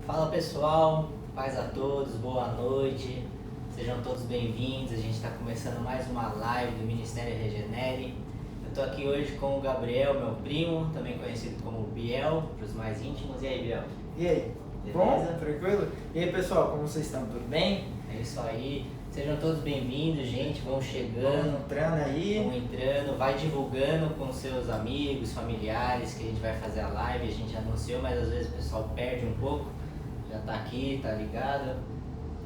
Fala pessoal, paz a todos, boa noite, sejam todos bem-vindos. A gente está começando mais uma live do Ministério Regenere. Eu estou aqui hoje com o Gabriel, meu primo, também conhecido como Biel, para os mais íntimos. E aí, Biel? E aí? Beleza? Bom? Tranquilo? E aí, pessoal, como vocês estão? Tudo bem? É isso aí, sejam todos bem-vindos, gente, vão Vamos chegando, entrando vão aí. entrando, vai divulgando com seus amigos, familiares que a gente vai fazer a live. A gente anunciou, mas às vezes o pessoal perde um pouco. Já tá aqui, tá ligado?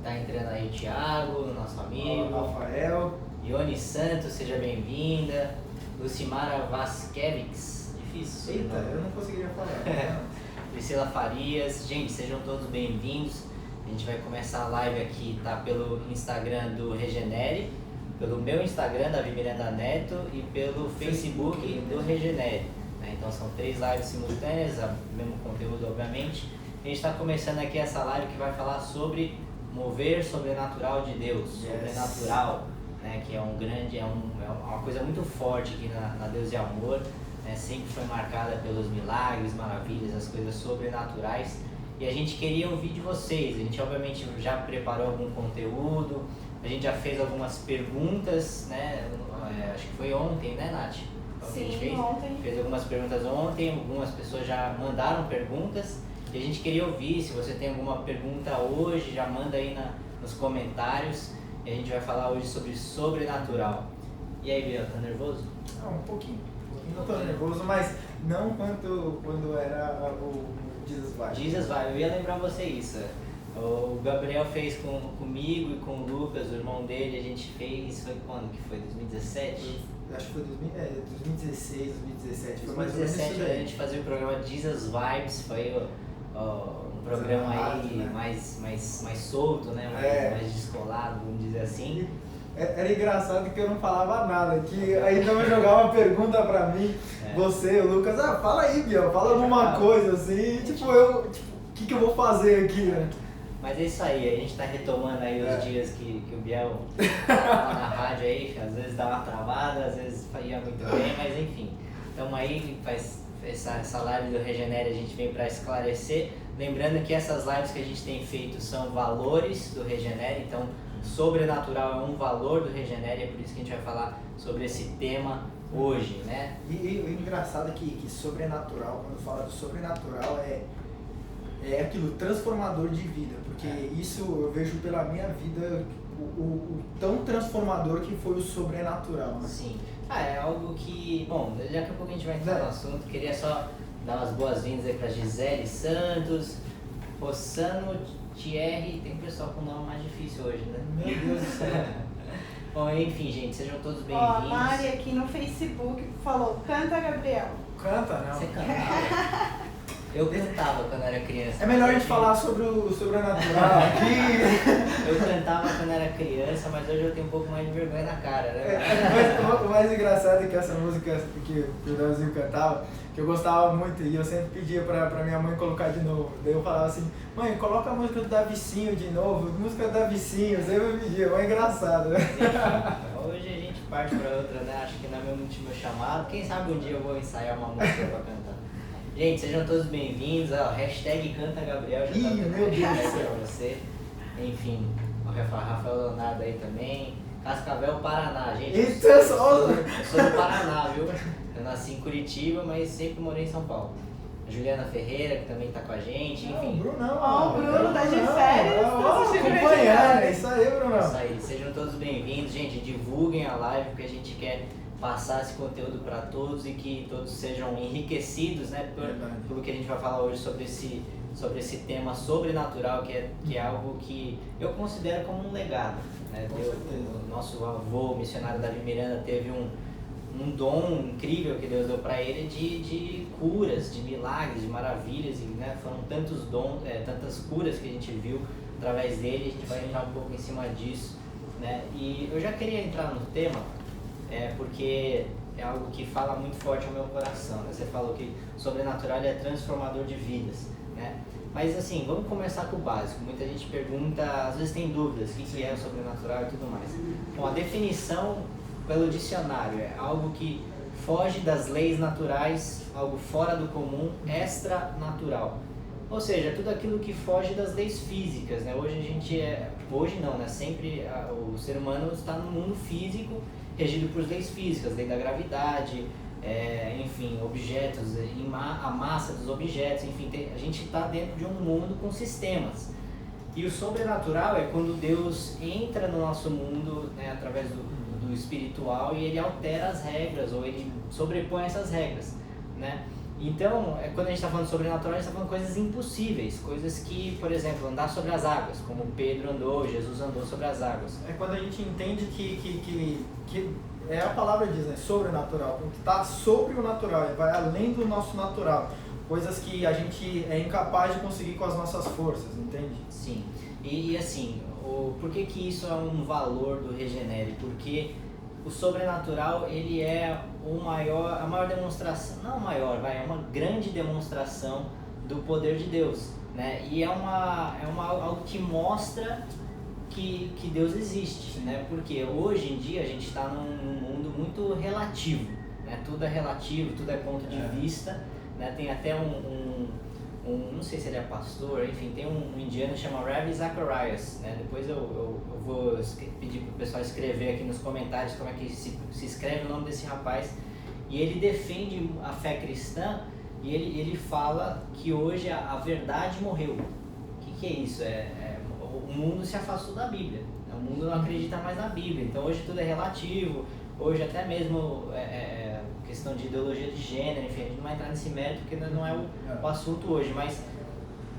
Tá entrando aí o Thiago, nosso amigo. Rafael. Ione Santos, seja bem-vinda. Lucimara Vasquevix, difícil. Eita, não? eu não conseguiria falar. Priscila Farias, gente, sejam todos bem-vindos. A gente vai começar a live aqui, tá? Pelo Instagram do Regenere, pelo meu Instagram, Davi Miranda Neto, e pelo Facebook do Regenere. Né? Então são 3 lives simultâneas, o mesmo conteúdo, obviamente. A gente está começando aqui essa live que vai falar sobre mover sobrenatural de Deus, sobrenatural, né? Que é um grande, é uma coisa muito forte aqui na Deus e Amor, né? Sempre foi marcada pelos milagres, maravilhas, as coisas sobrenaturais. E a gente queria ouvir de vocês. A gente obviamente já preparou algum conteúdo, a gente já fez algumas perguntas, né? Acho que foi ontem, né, Nath? Sim, ontem. Fez algumas perguntas ontem, algumas pessoas já mandaram perguntas. E a gente queria ouvir, se você tem alguma pergunta hoje, já manda aí nos comentários. E a gente vai falar hoje sobre sobrenatural. E aí, Biel, tá nervoso? Não, um pouquinho. Não tô nervoso, mas não quanto quando era o Jesus Vai. Jesus vai, eu ia lembrar você isso. O Gabriel fez comigo e com o Lucas, o irmão dele, a gente fez, foi quando que foi? 2017? Acho que foi 2016, 2017. Foi mais ou menos 2017 isso a daí. gente fazia o programa Jesus Vibes, foi um programa aí né? mais solto, né? Mais descolado, vamos dizer assim. Era engraçado que eu não falava nada, que aí então eu jogava uma pergunta pra mim, você, o Lucas, fala aí, Biel, fala alguma coisa assim, o que eu vou fazer aqui, né? Mas é isso aí, a gente tá retomando aí os dias que o Biel tava na rádio aí, às vezes dá uma travada, às vezes ia muito bem, mas enfim, estamos aí, faz essa live do Regenere, a gente vem para esclarecer, lembrando que essas lives que a gente tem feito são valores do Regenere, então sobrenatural é um valor do Regenere, é por isso que a gente vai falar sobre esse tema hoje, né? E o engraçado é que sobrenatural, quando fala do sobrenatural, é aquilo transformador de vida, porque isso eu vejo pela minha vida o tão transformador que foi o sobrenatural, né? Sim. É algo que, bom, daqui a pouco a gente vai entrar no assunto, queria só dar umas boas-vindas aí pra Gisele Santos, Rossano Thierry, tem pessoal com nome mais difícil hoje, né? Meu Deus do céu. Bom, enfim, gente, sejam todos Ó, bem-vindos. a Mari aqui no Facebook falou, canta, Gabriel. Canta, não. Você cantava? Eu cantava quando era criança. É melhor a gente falar sobre o sobrenatural aqui. Eu cantava quando era criança, mas hoje eu tenho um pouco mais de vergonha na cara, né? Mas o mais engraçado é que essa música que o Davizinho cantava, que eu gostava muito e eu sempre pedia pra minha mãe colocar de novo. Daí eu falava assim, mãe, coloca a música do Davicinho de novo, música do Davicinho, sempre eu pedia, é engraçado, né? Enfim, hoje a gente parte pra outra, né? Acho que não é meu último chamado. Quem sabe um dia eu vou ensaiar uma música pra cantar. Gente, sejam todos bem-vindos. Hashtag Canta Gabriel já tá dando meu Deus do hashtag céu. pra você. Enfim, o Rafael Leonardo aí também. Cascavel, Paraná, gente. Isso é só... Eu sou do Paraná, viu? Eu nasci em Curitiba, mas sempre morei em São Paulo. A Juliana Ferreira, que também tá com a gente, Não, enfim. Brunão. Ó, o Bruno tá de férias, tá assistindo acompanhando, Regenere. é isso aí, Brunão. Isso aí, sejam todos bem-vindos. Gente, divulguem a live, porque a gente quer passar esse conteúdo para todos e que todos sejam enriquecidos, né, pelo que a gente vai falar hoje sobre esse tema sobrenatural, que é algo que eu considero como um legado, né? O nosso avô, missionário Davi Miranda, teve um dom incrível que Deus deu para ele de curas, de milagres, de maravilhas, e, né, foram tantos dons, tantas curas que a gente viu através dele. A gente vai entrar um pouco em cima disso, né? E eu já queria entrar no tema, porque é algo que fala muito forte ao meu coração, né? Você falou que sobrenatural é transformador de vidas, né? Mas assim, vamos começar com o básico. Muita gente pergunta, às vezes tem dúvidas, o que é o sobrenatural e tudo mais. Bom, a definição pelo dicionário é algo que foge das leis naturais, algo fora do comum, extra-natural. Ou seja, tudo aquilo que foge das leis físicas, né? Hoje não, né? Sempre o ser humano está no mundo físico, regido por leis físicas, lei da gravidade, enfim, objetos, a massa dos objetos, enfim, a gente está dentro de um mundo com sistemas. E o sobrenatural é quando Deus entra no nosso mundo, né, através do espiritual, e ele altera as regras, ou ele sobrepõe essas regras, né? Então, quando a gente está falando de sobrenatural, a gente está falando de coisas impossíveis, coisas que, por exemplo, andar sobre as águas, como Pedro andou, Jesus andou sobre as águas. É quando a gente entende que a palavra diz, né, sobrenatural, que está sobre o natural, vai além do nosso natural, coisas que a gente é incapaz de conseguir com as nossas forças, entende? Sim, e assim, por que isso é um valor do Regenere? Porque o sobrenatural, ele é a maior demonstração, não maior, é uma grande demonstração do poder de Deus, né? E é algo que mostra que Deus existe, né? Porque hoje em dia a gente está num mundo muito relativo, né? Tudo é relativo, tudo é ponto de vista, né? Tem até não sei se ele é pastor, enfim, tem um indiano que chama Ravi Zacharias, né? Depois eu vou pedir para o pessoal escrever aqui nos comentários como é que se escreve o nome desse rapaz. E ele defende a fé cristã e ele fala que hoje a verdade morreu. O que é isso? O mundo se afastou da Bíblia, o mundo não acredita mais na Bíblia, então hoje tudo é relativo, hoje até mesmo questão de ideologia de gênero, enfim, a gente não vai entrar nesse mérito porque não é o assunto hoje, mas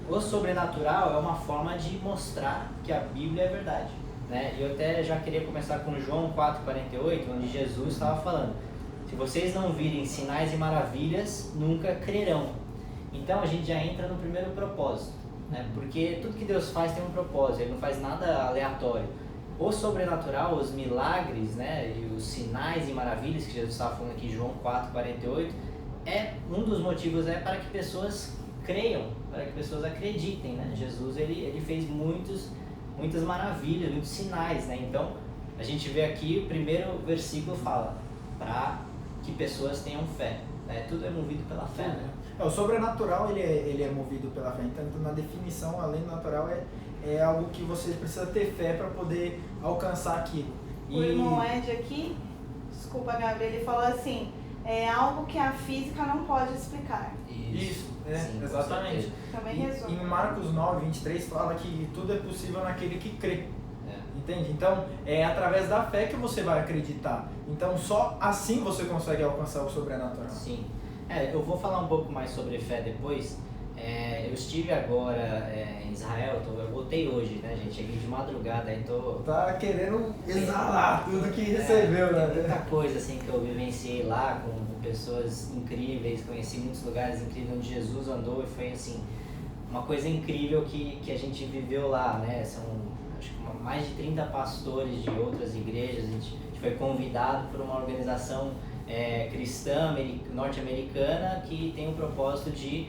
o sobrenatural é uma forma de mostrar que a Bíblia é verdade, né? E eu até já queria começar com João 4,48, onde Jesus estava falando: se vocês não virem sinais e maravilhas, nunca crerão. Então a gente já entra no primeiro propósito, né? Porque tudo que Deus faz tem um propósito, Ele não faz nada aleatório. O sobrenatural, os milagres, né, e os sinais e maravilhas que Jesus estava falando aqui em João 4,48, um dos motivos para que pessoas creiam, para que pessoas acreditem, né? Jesus ele fez muitas maravilhas, muitos sinais, né? Então a gente vê aqui, o primeiro versículo fala para que pessoas tenham fé, né? Tudo é movido pela fé, né? O sobrenatural ele é movido pela fé, então na definição, além do natural, é algo que você precisa ter fé para poder alcançar aquilo. O irmão Ed aqui, desculpa, Gabriel, ele falou assim: é algo que a física não pode explicar. Isso, sim, exatamente. Também resume. Em Marcos 9:23 fala que tudo é possível naquele que crê. Entende? Então, é através da fé que você vai acreditar. Então, só assim você consegue alcançar o sobrenatural. Sim. Eu vou falar um pouco mais sobre fé depois. Eu estive agora em Israel, eu voltei hoje, né, gente? Cheguei de madrugada, então tá querendo exalar tudo que recebeu, né? Tem muita coisa assim que eu vivenciei lá com pessoas incríveis, conheci muitos lugares incríveis onde Jesus andou e foi assim, uma coisa incrível que a gente viveu lá, né? São acho que mais de 30 pastores de outras igrejas, a gente foi convidado por uma organização cristã norte-americana que tem o propósito de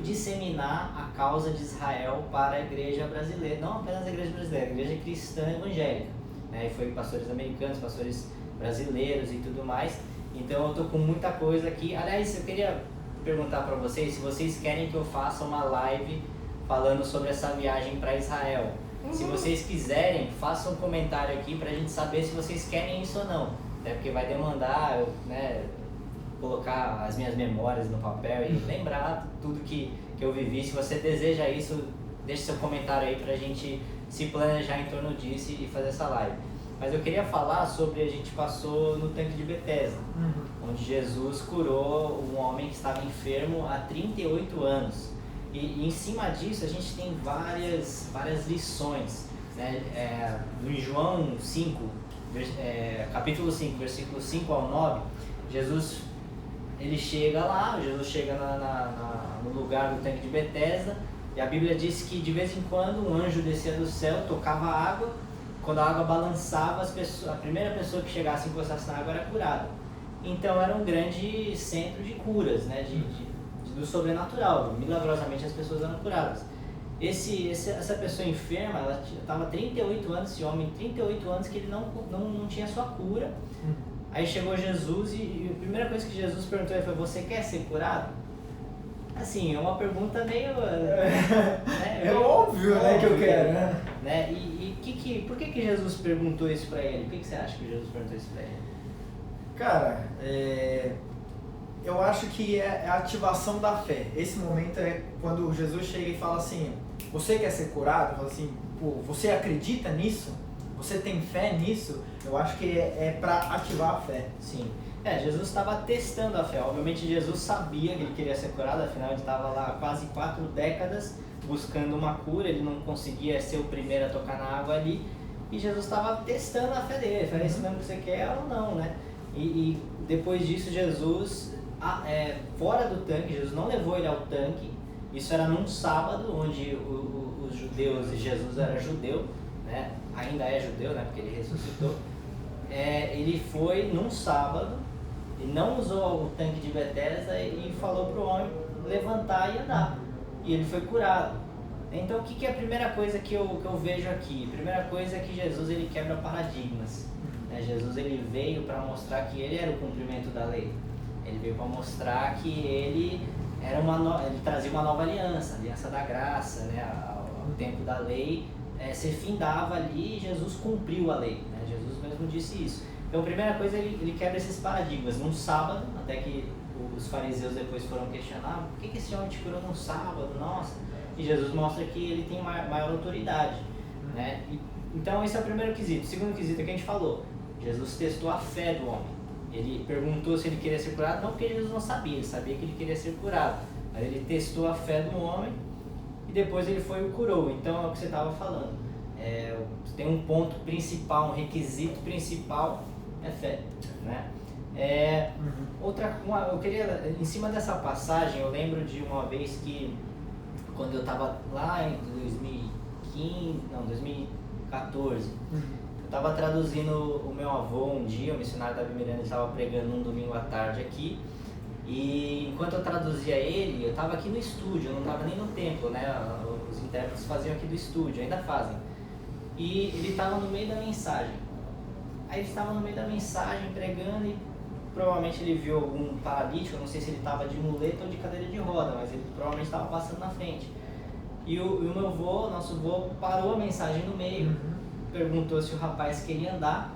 disseminar a causa de Israel para a igreja brasileira, não apenas a igreja brasileira, a igreja cristã evangélica, né? E foi pastores americanos, pastores brasileiros e tudo mais. Então eu tô com muita coisa aqui. Aliás, eu queria perguntar para vocês se vocês querem que eu faça uma live falando sobre essa viagem para Israel. Se vocês quiserem, façam um comentário aqui para a gente saber se vocês querem isso ou não, né? Porque vai demandar, né, colocar as minhas memórias no papel e lembrar tudo que eu vivi. Se você deseja isso, deixe seu comentário aí pra gente se planejar em torno disso e fazer essa live. Mas eu queria falar sobre, a gente passou no tanque de Betesda, onde Jesus curou um homem que estava enfermo há 38 anos. E em cima disso a gente tem várias lições, né? Em João 5, capítulo 5, versículo 5 ao 9, Jesus chega no lugar do tanque de Betesda, e a Bíblia diz que de vez em quando um anjo descia do céu, tocava a água, quando a água balançava, a primeira pessoa que chegasse e encostasse na água era curada. Então era um grande centro de curas, né, do sobrenatural, milagrosamente as pessoas eram curadas. Essa pessoa enferma, ela estava 38 anos, esse homem, 38 anos que ele não tinha sua cura. Aí chegou Jesus e a primeira coisa que Jesus perguntou foi: você quer ser curado? Assim, é uma pergunta meio... Né, é óbvio, né, que eu quero, né? Por que Jesus perguntou isso pra ele? Por que você acha que Jesus perguntou isso pra ele? Cara, eu acho que é a ativação da fé. Esse momento é quando Jesus chega e fala assim, você quer ser curado? Fala assim, pô, você acredita nisso? Você tem fé nisso? Eu acho que é para ativar a fé. Sim. Jesus estava testando a fé. Obviamente Jesus sabia que ele queria ser curado, afinal ele estava lá há quase 4 décadas buscando uma cura, ele não conseguia ser o primeiro a tocar na água ali, e Jesus estava testando a fé dele, falou, é isso mesmo que você quer ou não, né? E depois disso Jesus, fora do tanque, Jesus não levou ele ao tanque, isso era num sábado, onde os judeus, e Jesus era judeu, né? Ainda é judeu, né? Porque ele ressuscitou, ele foi num sábado, e não usou o tanque de Betesda e falou para o homem levantar e andar. E ele foi curado. Então o que é a primeira coisa que eu vejo aqui? A primeira coisa é que Jesus ele quebra paradigmas. Né? Jesus ele veio para mostrar que ele era o cumprimento da lei. Ele veio para mostrar que ele ele trazia uma nova aliança, a aliança da graça, né? O tempo da lei se findava ali e Jesus cumpriu a lei. Né? Jesus mesmo disse isso. Então a primeira coisa ele quebra esses paradigmas. Num sábado, até que os fariseus depois foram questionar, por que esse homem te curou num sábado? Nossa! E Jesus mostra que ele tem maior autoridade. Né? Então esse é o primeiro quesito. O segundo quesito é que a gente falou. Jesus testou a fé do homem. Ele perguntou se ele queria ser curado, não porque Jesus não sabia, ele sabia que ele queria ser curado. Mas ele testou a fé do homem e depois ele foi e o curou. Então é o que você estava falando. Tem um ponto principal, um requisito principal, é fé. Né? Eu queria, em cima dessa passagem, eu lembro de uma vez que, quando eu estava lá em 2014, eu estava traduzindo o meu avô um dia, o missionário da Miranda estava pregando um domingo à tarde aqui, e enquanto eu traduzia ele, eu estava aqui no estúdio, eu não estava nem no templo, né? Os intérpretes faziam aqui do estúdio, ainda fazem. E ele estava no meio da mensagem. Aí ele estava no meio da mensagem pregando e provavelmente ele viu algum paralítico, eu não sei se ele estava de muleta ou de cadeira de roda, mas ele provavelmente estava passando na frente. E o meu avô, nosso avô, parou a mensagem no meio, perguntou se o rapaz queria andar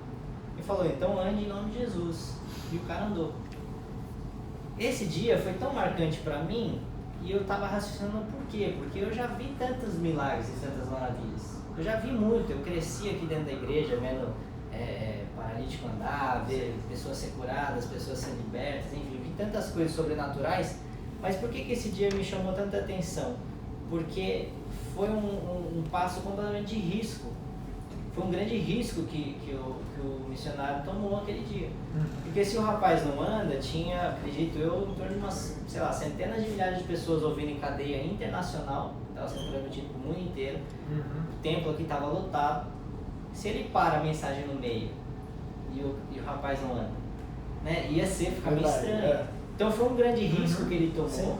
e falou, então ande em nome de Jesus. E o cara andou. Esse dia foi tão marcante para mim e eu estava raciocinando por quê? Porque eu já vi tantos milagres e tantas maravilhas. Eu já vi muito, eu cresci aqui dentro da igreja vendo paralítico andar, ver pessoas ser curadas, pessoas ser libertas, enfim, vi tantas coisas sobrenaturais, mas por que esse dia me chamou tanta atenção? Porque foi um passo completamente de risco, foi um grande risco que o missionário tomou aquele dia, porque se o rapaz não anda, tinha, acredito eu, em torno de umas, sei lá, centenas de milhares de pessoas ouvindo em cadeia internacional, estava sendo transmitido para o mundo inteiro, o templo aqui estava lotado. Se ele para a mensagem no meio e o rapaz não anda, né? Ia ficar meio estranho. Então foi um grande risco que ele tomou. Sim.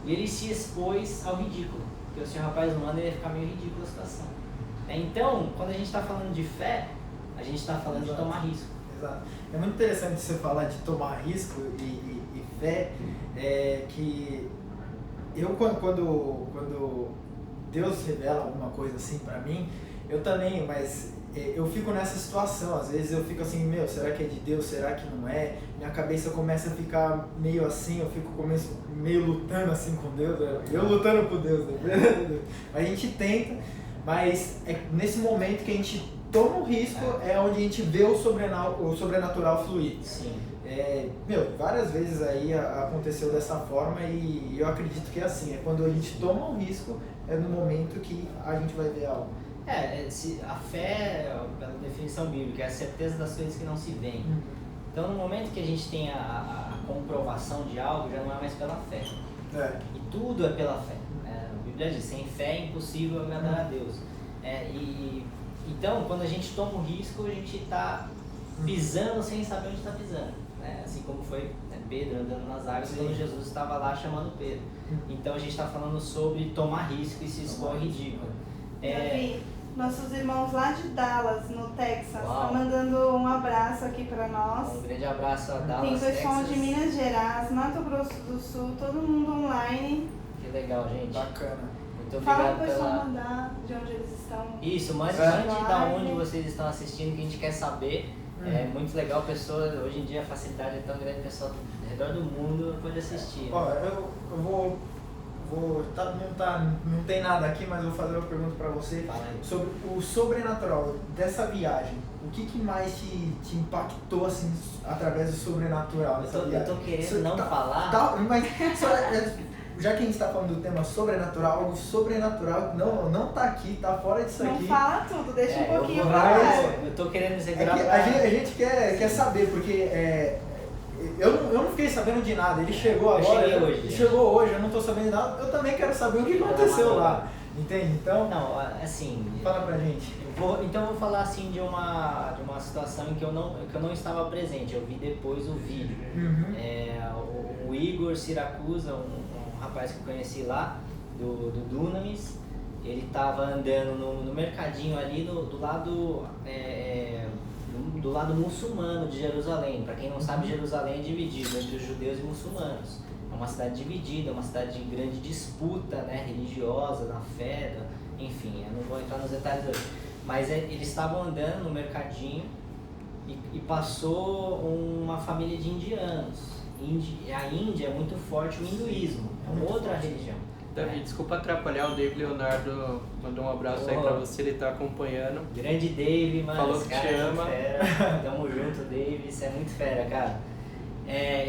E ele se expôs ao ridículo, porque se o rapaz não anda, ia ficar meio ridículo a situação. Então, quando a gente está falando de fé, a gente está falando de tomar risco. Exato. É muito interessante você falar de tomar risco e fé, que eu quando Deus revela alguma coisa assim pra mim, eu também, mas eu fico nessa situação, às vezes eu fico assim, será que é de Deus, será que não é? Minha cabeça começa a ficar meio assim, começo meio lutando assim com Deus, eu lutando com Deus, né? A gente tenta, mas é nesse momento que a gente toma um risco, é onde a gente vê o sobrenatural fluir. Sim. Várias vezes aí aconteceu dessa forma e eu acredito que é assim, é quando a gente toma um risco, é no momento que a gente vai ver algo. A fé, pela definição bíblica, é a certeza das coisas que não se veem. Então, no momento que a gente tem a comprovação de algo, já não é mais pela fé. E tudo é pela fé. A Bíblia diz, sem fé é impossível agradar a Deus. Então, quando a gente toma o risco, a gente está pisando sem saber onde está pisando. Né? Assim como foi Pedro andando nas águas, quando Jesus estava lá chamando Pedro. Então, a gente está falando sobre tomar risco e se expor ao ridículo. Nossos irmãos lá de Dallas, no Texas, estão mandando um abraço aqui para nós. Um grande abraço a Dallas, Tem pessoal Texas. de Minas Gerais, Mato Grosso do Sul, todo mundo online. Que legal, gente. Bacana. Muito Fala obrigado pro pessoal pela... mandar de onde eles estão. Isso, mande da onde vocês estão assistindo, que a gente quer saber. É muito legal, pessoas, hoje em dia a facilidade é tão grande, pessoal ao redor do mundo pode assistir. Ó, eu vou não tem nada aqui, mas eu vou fazer uma pergunta para você sobre o sobrenatural dessa viagem. O que mais te impactou assim através do sobrenatural dessa viagem? Eu tô querendo não falar. Mas já que a gente está falando do tema sobrenatural, algo sobrenatural não tá aqui, tá fora disso aqui. Não fala tudo, deixa um pouquinho pra lá. eu tô querendo segurar a gente quer saber, porque eu não fiquei sabendo de nada. Ele chegou agora. Chegou hoje, eu não tô sabendo de nada. Eu também quero saber o que aconteceu lá. Entende? Então. Não, assim. Fala pra gente. Então eu vou falar assim de uma situação em que eu não estava presente. Eu vi depois o vídeo. O Igor Siracusa, um rapaz que eu conheci lá, do Dunamis, ele estava andando no mercadinho ali do lado muçulmano de Jerusalém. Para quem não sabe, Jerusalém é dividido entre os judeus e muçulmanos. É uma cidade dividida, é uma cidade de grande disputa, né, religiosa, na fé, enfim, eu não vou entrar nos detalhes hoje. Mas eles estavam andando no mercadinho e passou uma família de indianos. A Índia é muito forte o hinduísmo, é uma outra religião. Davi, desculpa atrapalhar, o Dave Leonardo mandou um abraço aí pra você, ele tá acompanhando. Grande Dave, mano. Falou que te ama. Fera. Tamo junto, Dave, isso é muito fera, cara.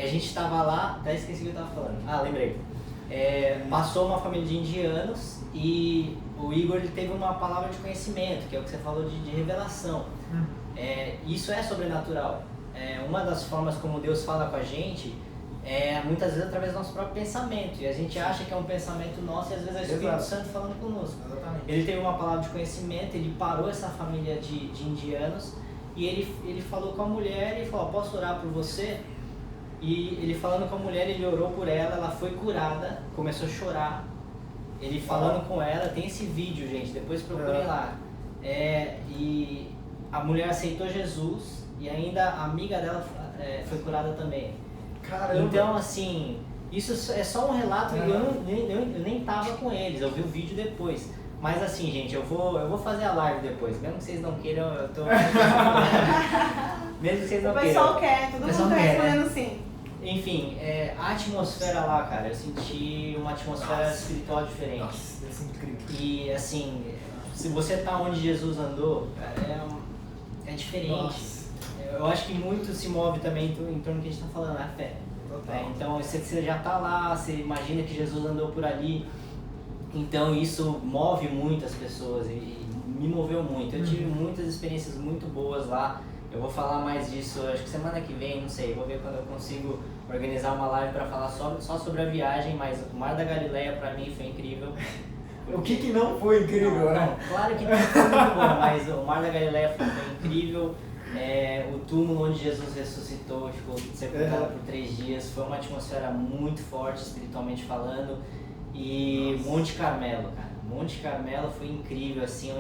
A gente tava lá, até esqueci o que eu tava falando. Ah, lembrei. Passou uma família de indianos e o Igor ele teve uma palavra de conhecimento, que é o que você falou de revelação. Isso é sobrenatural. Uma das formas como Deus fala com a gente muitas vezes através do nosso próprio pensamento, e a gente acha que é um pensamento nosso e às vezes é o Espírito Santo falando conosco. Exatamente. Ele teve uma palavra de conhecimento, ele parou essa família de indianos e ele falou com a mulher e falou: posso orar por você? E ele falando com a mulher, ele orou por ela foi curada, começou a chorar. Ele falando com ela, tem esse vídeo, gente, depois procurem lá. E a mulher aceitou Jesus e ainda a amiga dela foi curada também. Caramba. Então, assim, isso é só um relato e eu nem tava com eles, eu vi o vídeo depois. Mas assim, gente, eu vou fazer a live depois, mesmo que vocês não queiram, eu tô... Mesmo que vocês não queiram. O pessoal quer, todo mundo tá respondendo sim. Enfim, a atmosfera lá, cara, eu senti uma atmosfera espiritual diferente. Nossa, isso é incrível. E assim, se você tá onde Jesus andou, cara, é diferente. Nossa. Eu acho que muito se move também em torno do que a gente tá falando, a fé. Então você já tá lá, você imagina que Jesus andou por ali, então isso move muitas pessoas e me moveu muito. Eu tive muitas experiências muito boas lá. Eu vou falar mais disso, acho que semana que vem, não sei, vou ver quando eu consigo organizar uma live para falar só sobre a viagem, mas o Mar da Galileia para mim foi incrível. O que não foi incrível, né? Não, claro que foi muito bom, mas o Mar da Galileia foi incrível. O túmulo onde Jesus ressuscitou, ficou sepultado por 3 dias, foi uma atmosfera muito forte espiritualmente falando. E Monte Carmelo, cara, Monte Carmelo foi incrível, assim,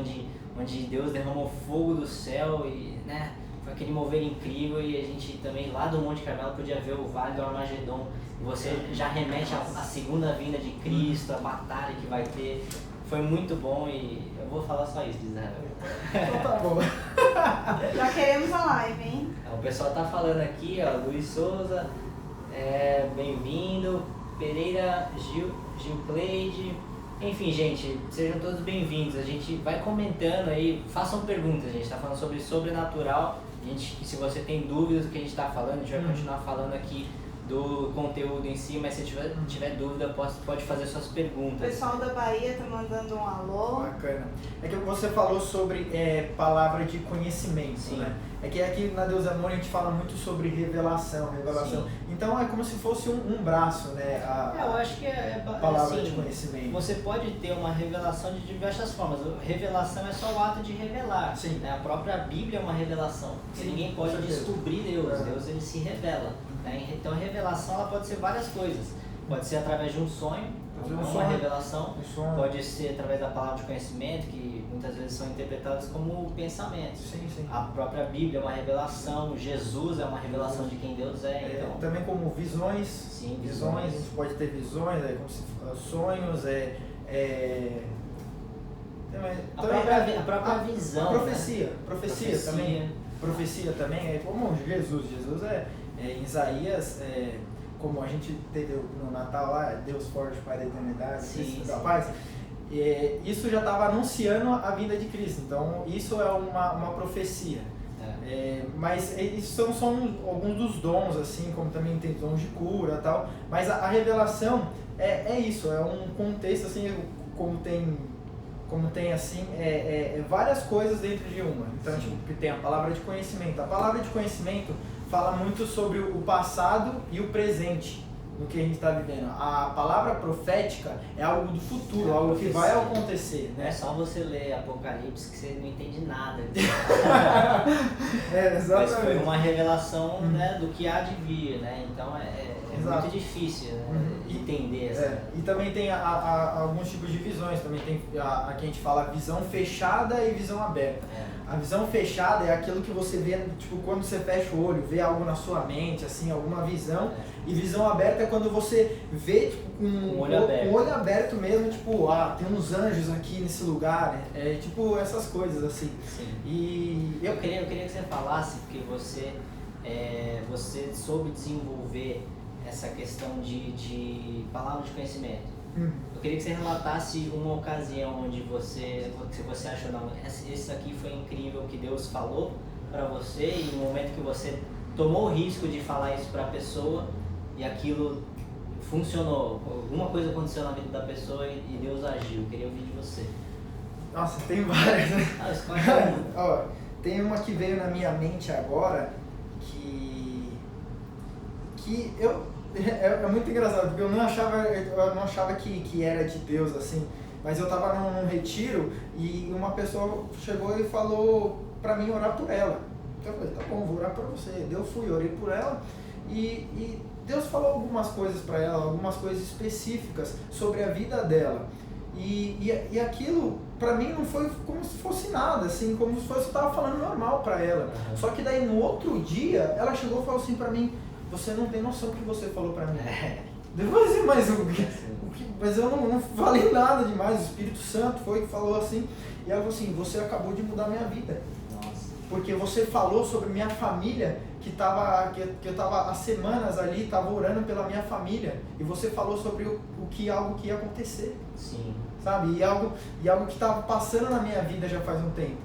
onde Deus derramou fogo do céu e, né, foi aquele mover incrível. E a gente também lá do Monte Carmelo podia ver o Vale do Armagedon, e você já remete à segunda vinda de Cristo, a batalha que vai ter. Foi muito bom e eu vou falar só isso de Israel. Então tá bom. Já queremos a live, hein? O pessoal tá falando aqui, ó, Luiz Souza, bem-vindo, Pereira, Gilcleide, enfim, gente, sejam todos bem-vindos. A gente vai comentando aí, façam perguntas, a gente tá falando sobre sobrenatural. Se você tem dúvidas do que a gente tá falando, a gente vai continuar falando aqui do conteúdo em si, mas se tiver dúvida, pode fazer suas perguntas. O pessoal da Bahia tá mandando um alô. Bacana. É que você falou sobre palavra de conhecimento, Sim. né? É que aqui na Deus Amor a gente fala muito sobre revelação. Sim. Então é como se fosse um braço, né? Eu acho que palavra assim, de conhecimento. Você pode ter uma revelação de diversas formas. Revelação é só o ato de revelar. Sim. Né? A própria Bíblia é uma revelação. Sim, Ninguém pode descobrir Deus. É. Deus ele se revela. Né? Então a revelação ela pode ser várias coisas. Pode ser através de um sonho, uma revelação, um sonho. pode ser através da palavra de conhecimento, que muitas vezes são interpretadas como pensamentos. Sim. A própria Bíblia é uma revelação, Jesus é uma revelação de quem Deus é. Então... Também como visões. Sim, visões. A gente pode ter visões, sonhos, a própria visão. Profecia também. Profecia também é como Jesus. Jesus em Isaías, como a gente teve no Natal lá, Deus forte, Pai da eternidade, Cristo da paz. Isso já estava anunciando a vinda de Cristo. Então isso é uma profecia. Mas isso são alguns dos dons, assim, como também tem dons de cura e tal. Mas a revelação é isso, é um contexto assim, como tem assim, várias coisas dentro de uma. Então, tipo, tem a palavra de conhecimento. A palavra de conhecimento fala muito sobre o passado e o presente no que a gente está vivendo. A palavra profética é algo do futuro, algo que vai acontecer, né? É só você ler Apocalipse que você não entende nada. Exatamente. Mas foi uma revelação, né, do que há de vir, né? Então é muito difícil, né, entender. Assim. E também tem alguns tipos de visões. Também tem aqui a gente fala visão fechada e visão aberta. A visão fechada é aquilo que você vê, tipo, quando você fecha o olho, vê algo na sua mente, assim, alguma visão. E visão aberta é quando você vê, tipo, com um olho aberto mesmo, tipo, tem uns anjos aqui nesse lugar. Tipo, essas coisas, assim. Sim. E eu queria que você falasse, porque você soube desenvolver essa questão de palavra de conhecimento. Eu queria que você relatasse uma ocasião onde você achou, não, esse aqui foi incrível, que Deus falou para você, e no momento que você tomou o risco de falar isso para a pessoa e aquilo funcionou, alguma coisa aconteceu na vida da pessoa e Deus agiu. Eu queria ouvir de você. Nossa, tem várias, né? Escolhe Ó, tem uma que veio na minha mente agora que é muito engraçado, porque eu não achava que era de Deus, assim, mas eu tava num retiro e uma pessoa chegou e falou pra mim orar por ela. Então eu falei, tá bom, vou orar por você. Eu fui, orei por ela e Deus falou algumas coisas pra ela, algumas coisas específicas sobre a vida dela. E aquilo, pra mim, não foi como se fosse nada, assim, como se fosse eu tava falando normal pra ela. Só que daí, no outro dia, ela chegou e falou assim pra mim, você não tem noção do que você falou pra mim. Depois assim, mas eu não falei nada demais, o Espírito Santo foi que falou assim, e ela falou assim, você acabou de mudar minha vida. Nossa. Porque você falou sobre minha família, que eu tava há semanas ali, tava orando pela minha família, e você falou sobre algo que ia acontecer. Sim. Sabe? E algo que estava passando na minha vida já faz um tempo.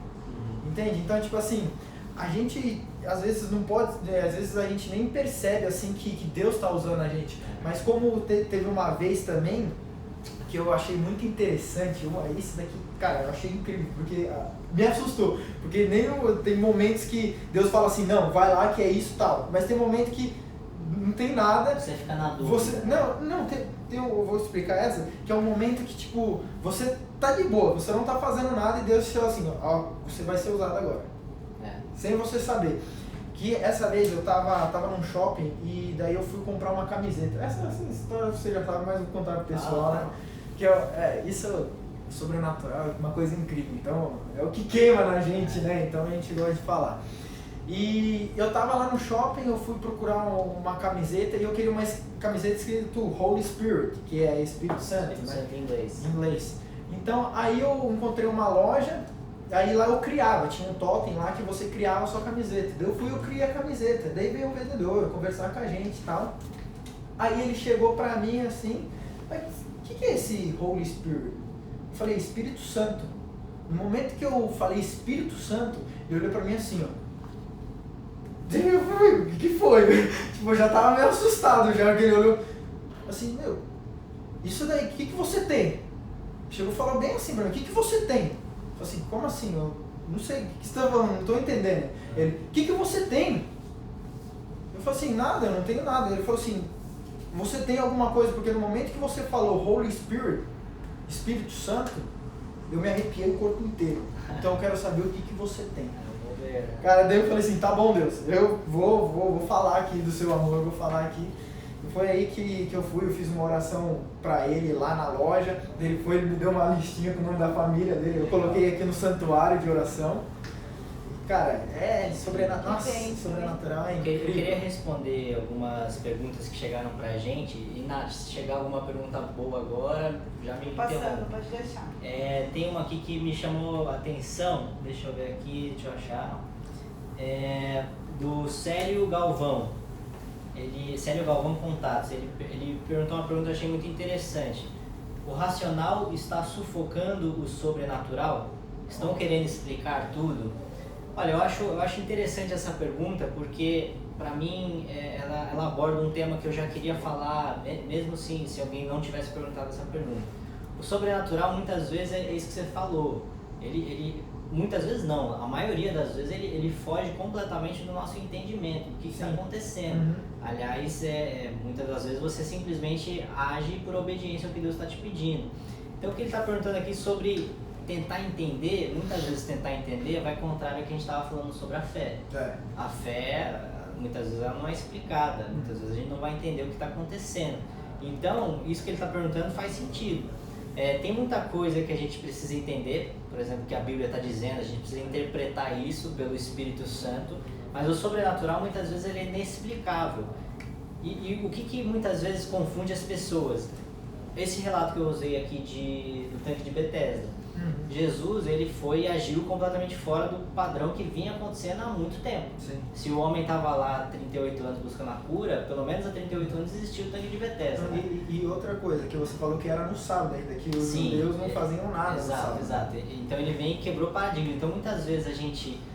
Entende? Então, tipo assim, a gente às vezes não pode, às vezes a gente nem percebe assim que Deus está usando a gente. Mas como teve uma vez também que eu achei muito interessante, isso daqui, cara, eu achei incrível, porque me assustou, porque tem momentos que Deus fala assim, não, vai lá que é isso e tal, mas tem momento que não tem nada. Você fica na dúvida. Eu vou explicar essa, que é um momento que, tipo, você tá de boa, você não tá fazendo nada e Deus te fala assim, ó, você vai ser usado agora. Sem você saber. Que essa vez eu tava num shopping e daí eu fui comprar uma camiseta. Essa história você já sabe, mas eu vou contar pro pessoal, né? Que isso sobrenatural, é uma coisa incrível. Então, é o que queima na gente, né? Então a gente gosta de falar. E eu tava lá no shopping, eu fui procurar uma camiseta e eu queria uma camiseta escrito Holy Spirit, que é Espírito Santo, né? Em inglês. Em inglês. Então, aí eu encontrei uma loja, aí lá eu criava, tinha um totem lá que você criava a sua camiseta. Daí eu criei a camiseta, daí veio o vendedor conversar com a gente e tal. Aí ele chegou pra mim assim, mas o que é esse Holy Spirit? Eu falei, Espírito Santo. No momento que eu falei Espírito Santo, ele olhou pra mim assim, ó. O que foi? Tipo, eu já tava meio assustado já, que ele olhou assim, isso daí, o que você tem? Chegou e falou bem assim pra mim, o que você tem? Eu falei assim, como assim? Eu não sei, o que você tá falando? Não tô entendendo. Ele, o que você tem? Eu falei assim, nada, eu não tenho nada. Ele falou assim, você tem alguma coisa, porque no momento que você falou Holy Spirit, Espírito Santo, eu me arrepiei o corpo inteiro. Então eu quero saber o que você tem. Cara, daí eu falei assim, tá bom Deus, eu vou falar aqui do seu amor, eu vou falar aqui. Foi aí que eu fui, eu fiz uma oração pra ele lá na loja, ele me deu uma listinha com o nome da família dele, eu coloquei aqui no santuário de oração. Cara, sobrenatural, é Eu incrível. queria responder algumas perguntas que chegaram pra gente, e Nath, se chegar alguma pergunta boa agora, já me Passando, interrompe. pode deixar. Tem uma aqui que me chamou a atenção, deixa eu ver aqui, deixa eu achar, do Célio Galvão. Célio Galvão Contatos, ele perguntou uma pergunta que eu achei muito interessante. O racional está sufocando o sobrenatural? Estão querendo explicar tudo? Olha, eu acho interessante essa pergunta porque, para mim, ela aborda um tema que eu já queria falar, mesmo assim, se alguém não tivesse perguntado essa pergunta. O sobrenatural, muitas vezes, é isso que você falou. Muitas vezes não, a maioria das vezes ele foge completamente do nosso entendimento, do que está acontecendo. Uhum. Aliás, muitas das vezes você simplesmente age por obediência ao que Deus está te pedindo. Então o que ele está perguntando aqui sobre tentar entender, muitas vezes tentar entender vai contrário ao que a gente estava falando sobre a fé. A fé, muitas vezes ela não é explicada, muitas vezes a gente não vai entender o que está acontecendo. Então, isso que ele está perguntando faz sentido. Tem muita coisa que a gente precisa entender, por exemplo, que a Bíblia está dizendo, a gente precisa interpretar isso pelo Espírito Santo, mas o sobrenatural muitas vezes ele é inexplicável. E o que muitas vezes confunde as pessoas? Esse relato que eu usei aqui do tanque de Betesda, Jesus ele foi e agiu completamente fora do padrão que vinha acontecendo há muito tempo. Sim. Se o homem estava lá há 38 anos buscando a cura, pelo menos há 38 anos existiu o tanque de Betesda. E outra coisa, que você falou que era no sábado ainda, que os judeus não faziam nada no sábado. Exato. Então ele vem e quebrou o paradigma. Então muitas vezes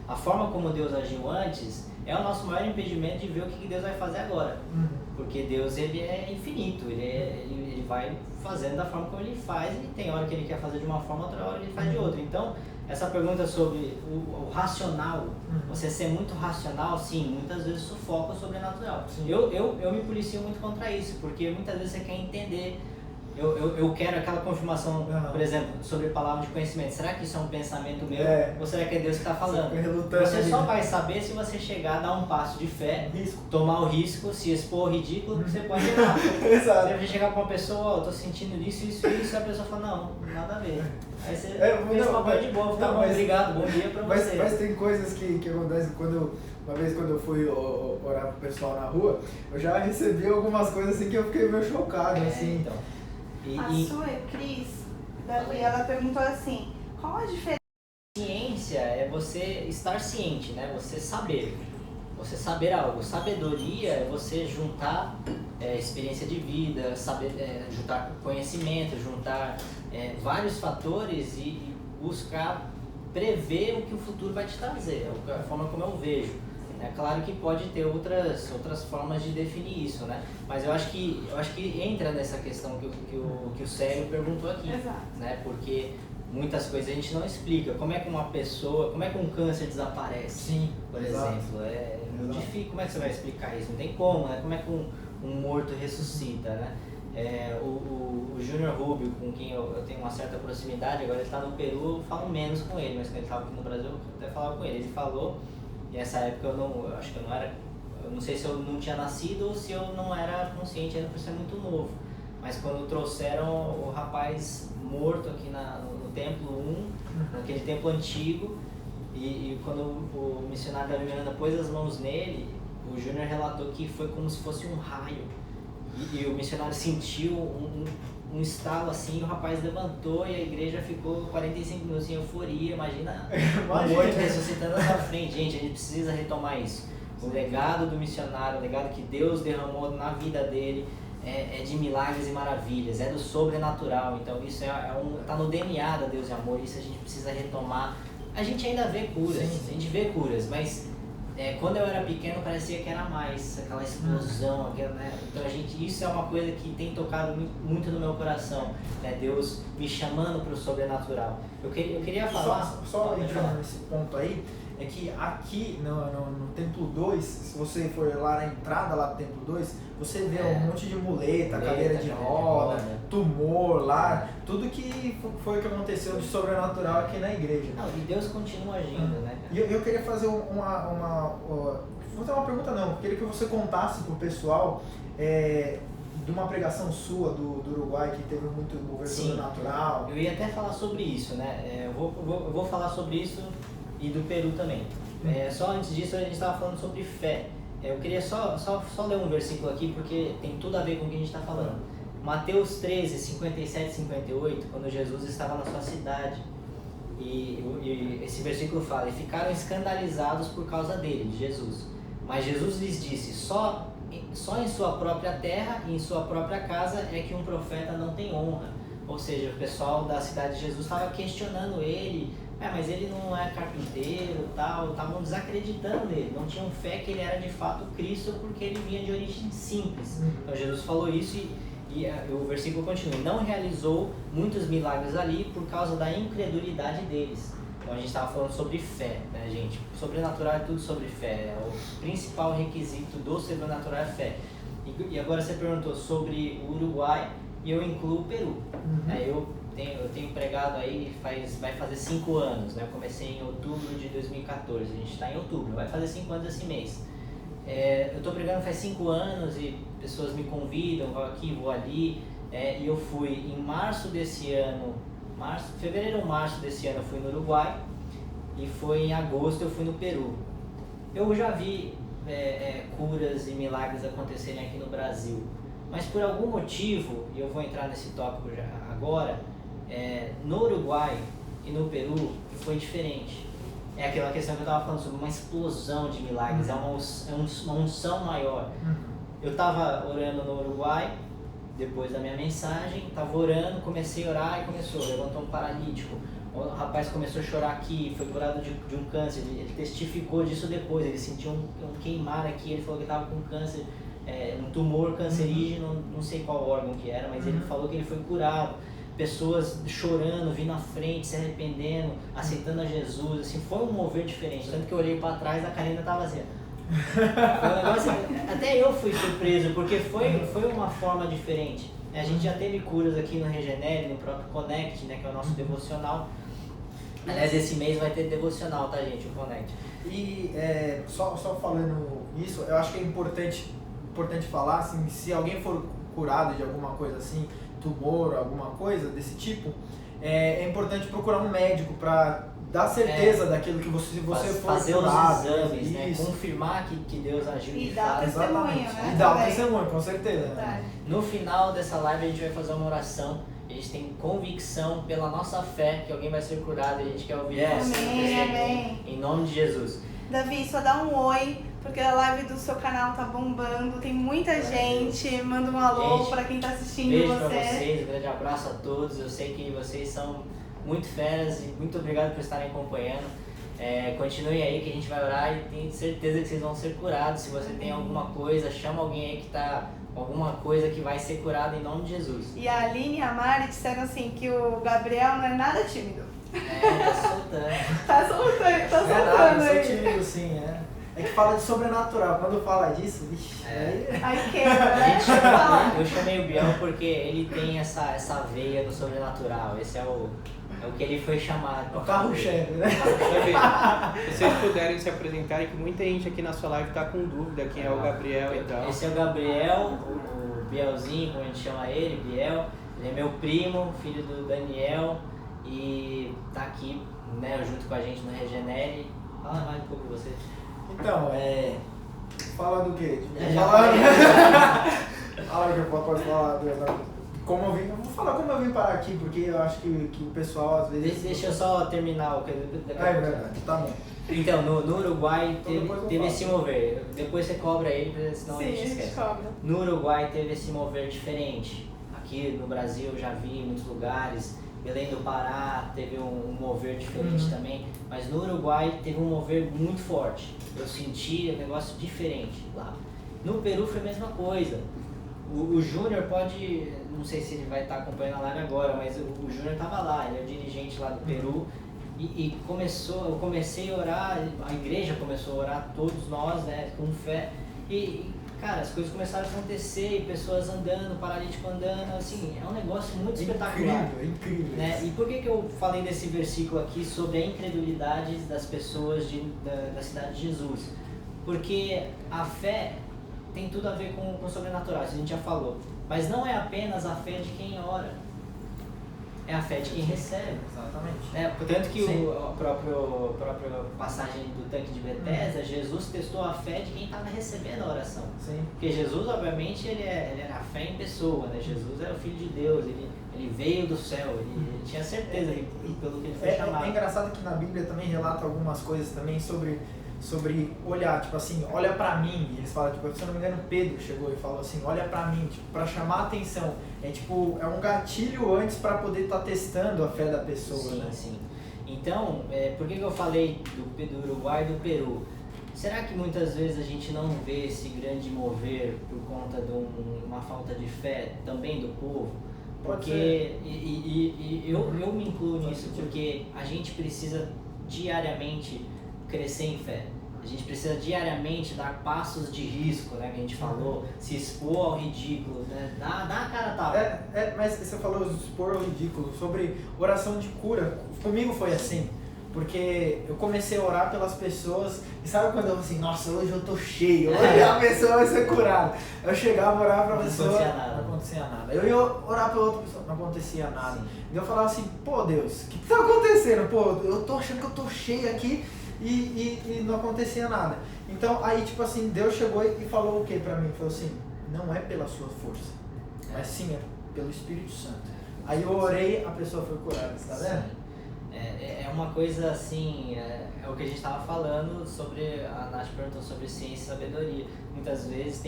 a forma como Deus agiu antes é o nosso maior impedimento de ver o que Deus vai fazer agora. Porque Deus ele é infinito, ele vai fazendo da forma como ele faz, e tem hora que ele quer fazer de uma forma, outra hora ele faz de outra. Então, essa pergunta sobre o racional, você ser muito racional, sim, muitas vezes sufoca o sobrenatural. Eu me policio muito contra isso, porque muitas vezes você quer entender. Eu quero aquela confirmação, por exemplo, sobre palavra de conhecimento. Será que isso é um pensamento meu? Ou será que é Deus que está falando? Você só vai saber se você chegar, dar um passo de fé, tomar o risco, se expor ao ridículo, que você pode errar. Exato. Você chegar para uma pessoa, eu tô sentindo isso, e a pessoa fala, não, nada a ver. Aí você fez uma coisa de boa, tá bom, obrigado, bom dia para você. Mas tem coisas que acontecem uma vez quando eu fui orar pro pessoal na rua, eu já recebi algumas coisas assim que eu fiquei meio chocado, assim. Então. A sua Cris, Davi, ela perguntou assim, qual a diferença? Ciência é você estar ciente, né? Você saber algo. Sabedoria é você juntar experiência de vida, juntar conhecimento, juntar vários fatores e buscar prever o que o futuro vai te trazer, é a forma como eu vejo. É claro que pode ter outras formas de definir isso, né? Mas eu acho que entra nessa questão que o Célio perguntou aqui. Exato. Né? Porque muitas coisas a gente não explica. Como é que como é que um câncer desaparece? Sim, por exato. exemplo. É muito difícil. Como é que você vai explicar isso? Não tem como, né? Como é que um morto ressuscita, né? O Júnior Rubio, com quem eu tenho uma certa proximidade, agora ele está no Peru, eu falo menos com ele, mas quando ele estava aqui no Brasil eu até falava com ele. Ele falou, e nessa época eu acho que eu não era, eu não sei se eu não tinha nascido ou se eu não era consciente ainda por ser muito novo. Mas quando trouxeram o rapaz morto aqui no templo 1, naquele templo antigo, e quando o missionário da Miranda pôs as mãos nele, o Júnior relatou que foi como se fosse um raio. E o missionário sentiu um estalo assim, o rapaz levantou e a igreja ficou 45 minutos em euforia. Imagina um morto ressuscitando na sua frente. Gente, a gente precisa retomar isso. O legado do missionário, o legado que Deus derramou na vida dele é de milagres e maravilhas, é do sobrenatural. Então isso tá no DNA da Deus e Amor, isso a gente precisa retomar. A gente ainda vê curas, a gente vê curas, mas quando eu era pequeno parecia que era mais, aquela explosão, né? Então isso é uma coisa que tem tocado muito no meu coração, né? Deus me chamando para o sobrenatural. Eu queria falar... Só entrando nesse ponto aí, é que aqui no Templo 2, se você for lá na entrada lá do Templo 2, você vê um monte de muleta, cadeira de roda, tumor lá, tudo que foi o que aconteceu de sobrenatural aqui na igreja. Não, e Deus continua agindo, né? E eu queria fazer uma pergunta não, eu queria que você contasse pro pessoal de uma pregação sua do Uruguai que teve muito mover sobrenatural. Eu ia até falar sobre isso, né? Eu vou falar sobre isso e do Peru também. Só antes disso a gente estava falando sobre fé. Eu queria só ler um versículo aqui porque tem tudo a ver com o que a gente está falando. Mateus 13, 57 e 58, quando Jesus estava na sua cidade. E esse versículo fala: e ficaram escandalizados por causa dele, de Jesus. Mas Jesus lhes disse: só em sua própria terra e em sua própria casa é que um profeta não tem honra. Ou seja, o pessoal da cidade de Jesus estava questionando ele, mas ele não é carpinteiro, tal, estavam desacreditando nele, não tinham fé que ele era de fato Cristo porque ele vinha de origem simples. Então Jesus falou isso e o versículo continua: não realizou muitos milagres ali por causa da incredulidade deles. Então a gente estava falando sobre fé, né, gente? Sobrenatural é tudo sobre fé, o principal requisito do sobrenatural é fé. E agora você perguntou sobre o Uruguai e eu incluo o Peru. Eu tenho pregado aí, vai fazer 5 anos, né? Eu comecei em outubro de 2014, a gente está em outubro, vai fazer 5 anos esse mês. Eu estou pregando faz 5 anos e pessoas me convidam, vou aqui, vou ali, e eu fui em março desse ano, fevereiro ou março desse ano eu fui no Uruguai e foi em agosto eu fui no Peru. Eu já vi curas e milagres acontecerem aqui no Brasil, mas por algum motivo, e eu vou entrar nesse tópico já agora, no Uruguai e no Peru foi diferente. É aquela questão que eu estava falando sobre uma explosão de milagres, é uma unção maior. Eu estava orando no Uruguai, depois da minha mensagem, estava orando, comecei a orar e levantou um paralítico. O rapaz começou a chorar aqui, foi curado de um câncer, ele testificou disso depois, ele sentiu um queimar aqui, ele falou que estava com câncer, um tumor cancerígeno, não sei qual órgão que era, mas ele falou que ele foi curado. Pessoas chorando, vindo à frente, se arrependendo, aceitando a Jesus, assim, foi um mover diferente. Tanto que eu olhei para trás, a Karina estava assim. Foi um negócio, até eu fui surpreso, porque foi uma forma diferente. A gente já teve curas aqui no Regenere, no próprio Connect, né, que é o nosso devocional. Aliás, esse mês vai ter devocional, tá, gente, o Connect. E só falando isso, eu acho que é importante falar, assim, se alguém for curado de alguma coisa assim, tumor, alguma coisa desse tipo, é importante procurar um médico para dar certeza daquilo que você for fazer curado, os exames, né? Confirmar que Deus agiu e de dar fato. testemunho, né? E dar o testemunho, com certeza. No final dessa live a gente vai fazer uma oração. A gente tem convicção pela nossa fé que alguém vai ser curado e a gente quer ouvir isso. Amém. Em nome de Jesus. Davi, só dá um oi, porque a live do seu canal tá bombando, tem muita gente. Manda um alô para quem tá assistindo beijo você. Pra vocês, um grande abraço a todos. Eu sei que vocês são muito feras e muito obrigado por estarem acompanhando. Continuem aí que a gente vai orar e tenho certeza que vocês vão ser curados. Se você tem alguma coisa, chama alguém aí que tá com alguma coisa que vai ser curada em nome de Jesus. E a Aline e a Mari disseram assim que o Gabriel não é nada tímido. Tá soltando. Tá soltando eu aí. sou tímido sim, É que fala de sobrenatural, quando fala disso, vixi, Aí quebra, né? Eu chamei o Biel porque ele tem essa veia do sobrenatural. Esse é o que ele foi chamado. O carro-chefe, né? Se vocês puderem se apresentarem, que muita gente aqui na sua live tá com dúvida quem é o Gabriel e tal. Esse é o Gabriel, o Bielzinho, como a gente chama ele, Biel. Ele é meu primo, filho do Daniel, e tá aqui, né, junto com a gente no Regenere. Fala mais um pouco de você. Então, fala do quê? Fala que eu posso falar como eu vim. Eu vou falar como eu vim parar aqui, porque eu acho que o pessoal às vezes. Deixa eu só terminar o que É verdade, tá bom. Então, no Uruguai teve esse falo. mover. Depois você cobra ele, senão Sim, a gente esquece. cobra. No Uruguai teve esse mover diferente. Aqui no Brasil eu já vi em muitos lugares. Belém do Pará teve um mover diferente também. Mas no Uruguai teve um mover muito forte. Eu senti um negócio diferente lá. No Peru foi a mesma coisa. O Júnior pode, não sei se ele vai estar acompanhando a live agora, mas o Júnior estava lá, ele é o dirigente lá do Peru. E eu comecei a orar, a igreja começou a orar, todos nós, né, com fé. E, cara, as coisas começaram a acontecer, e pessoas andando, paralítico andando, assim, é um negócio muito espetacular. É incrível. Né? E por que eu falei desse versículo aqui sobre a incredulidade das pessoas da cidade de Jesus? Porque a fé tem tudo a ver com o sobrenatural, isso a gente já falou. Mas não é apenas a fé de quem ora, é a fé de quem recebe. Exatamente. Portanto que a própria passagem do tanque de Betesda, Jesus testou a fé de quem estava recebendo a oração. Sim. Porque Jesus, obviamente, ele era a fé em pessoa, né? Jesus era o Filho de Deus, ele veio do céu, ele tinha certeza pelo que ele foi chamado. É engraçado que na Bíblia também relata algumas coisas também sobre olhar, tipo assim, olha pra mim. Eles falam, tipo, se eu não me engano, Pedro chegou e falou assim, olha pra mim, tipo, pra chamar a atenção. É tipo, é um gatilho antes pra poder estar testando a fé da pessoa, sim, né? Sim. Então, por que eu falei do Uruguai e do Peru? Será que muitas vezes a gente não vê esse grande mover por conta de uma falta de fé também do povo? Porque eu me incluo nisso, porque a gente precisa diariamente crescer em fé. A gente precisa diariamente dar passos de risco, né, que a gente falou, se expor ao ridículo, né, dar a cara a tapa. Mas você falou de expor ao ridículo, sobre oração de cura. Comigo foi assim, porque eu comecei a orar pelas pessoas, e sabe quando eu assim, nossa, hoje eu tô cheio, hoje a pessoa vai ser curada. Eu chegava a orar pra pessoa, não acontecia nada. Eu ia orar pra outra pessoa, não acontecia nada. E eu falava assim, pô Deus, o que tá acontecendo? Pô, eu tô achando que eu tô cheio aqui, e não acontecia nada. Então aí tipo assim, Deus chegou e falou o que pra mim? Falou assim, não é pela sua força, mas sim é pelo Espírito Santo. Aí eu orei, a pessoa foi curada, tá vendo? É uma coisa assim, é o que a gente estava falando sobre, a Nath perguntou sobre ciência e sabedoria. Muitas vezes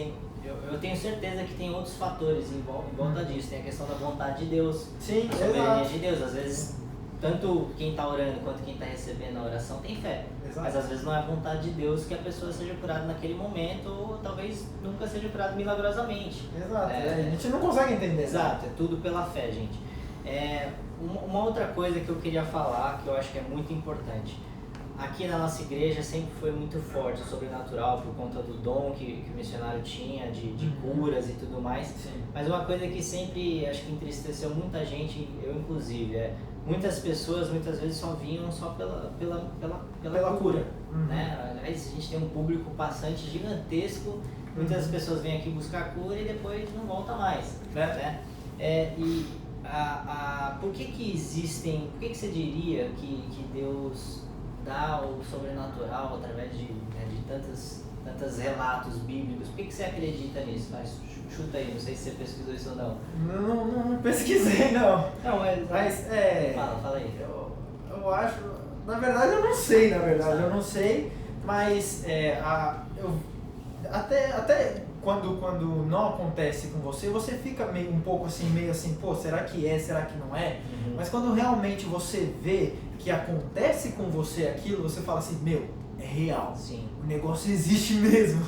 eu tenho certeza que tem outros fatores em volta disso, tem a questão da vontade de Deus, sim, a soberania de Deus. Às vezes tanto quem está orando quanto quem está recebendo a oração tem fé. Exato. Mas às vezes não é a vontade de Deus que a pessoa seja curada naquele momento, ou talvez nunca seja curada milagrosamente. Exato, a gente não consegue entender. Exato, é tudo pela fé, gente. Uma outra coisa que eu queria falar, que eu acho que é muito importante. Aqui na nossa igreja sempre foi muito forte o sobrenatural por conta do dom que o missionário tinha, de curas e tudo mais. Sim. Mas uma coisa que sempre acho que entristeceu muita gente, eu inclusive, muitas pessoas muitas vezes só vinham só pela cura. Né? Aliás, a gente tem um público passante gigantesco, muitas pessoas vêm aqui buscar cura e depois não volta mais. Né? Por que você diria que Deus dá o sobrenatural através de tantos relatos bíblicos? Por que você acredita nisso? Mas chuta aí, não sei se você pesquisou isso ou não. Não pesquisei, não. Não, mas Fala aí. Eu acho, na verdade eu não sei, mas até quando não acontece com você, você fica meio assim, pô, será que é, será que não é? Mas quando realmente você vê que acontece com você aquilo, você fala assim, é real. Sim. O negócio existe mesmo.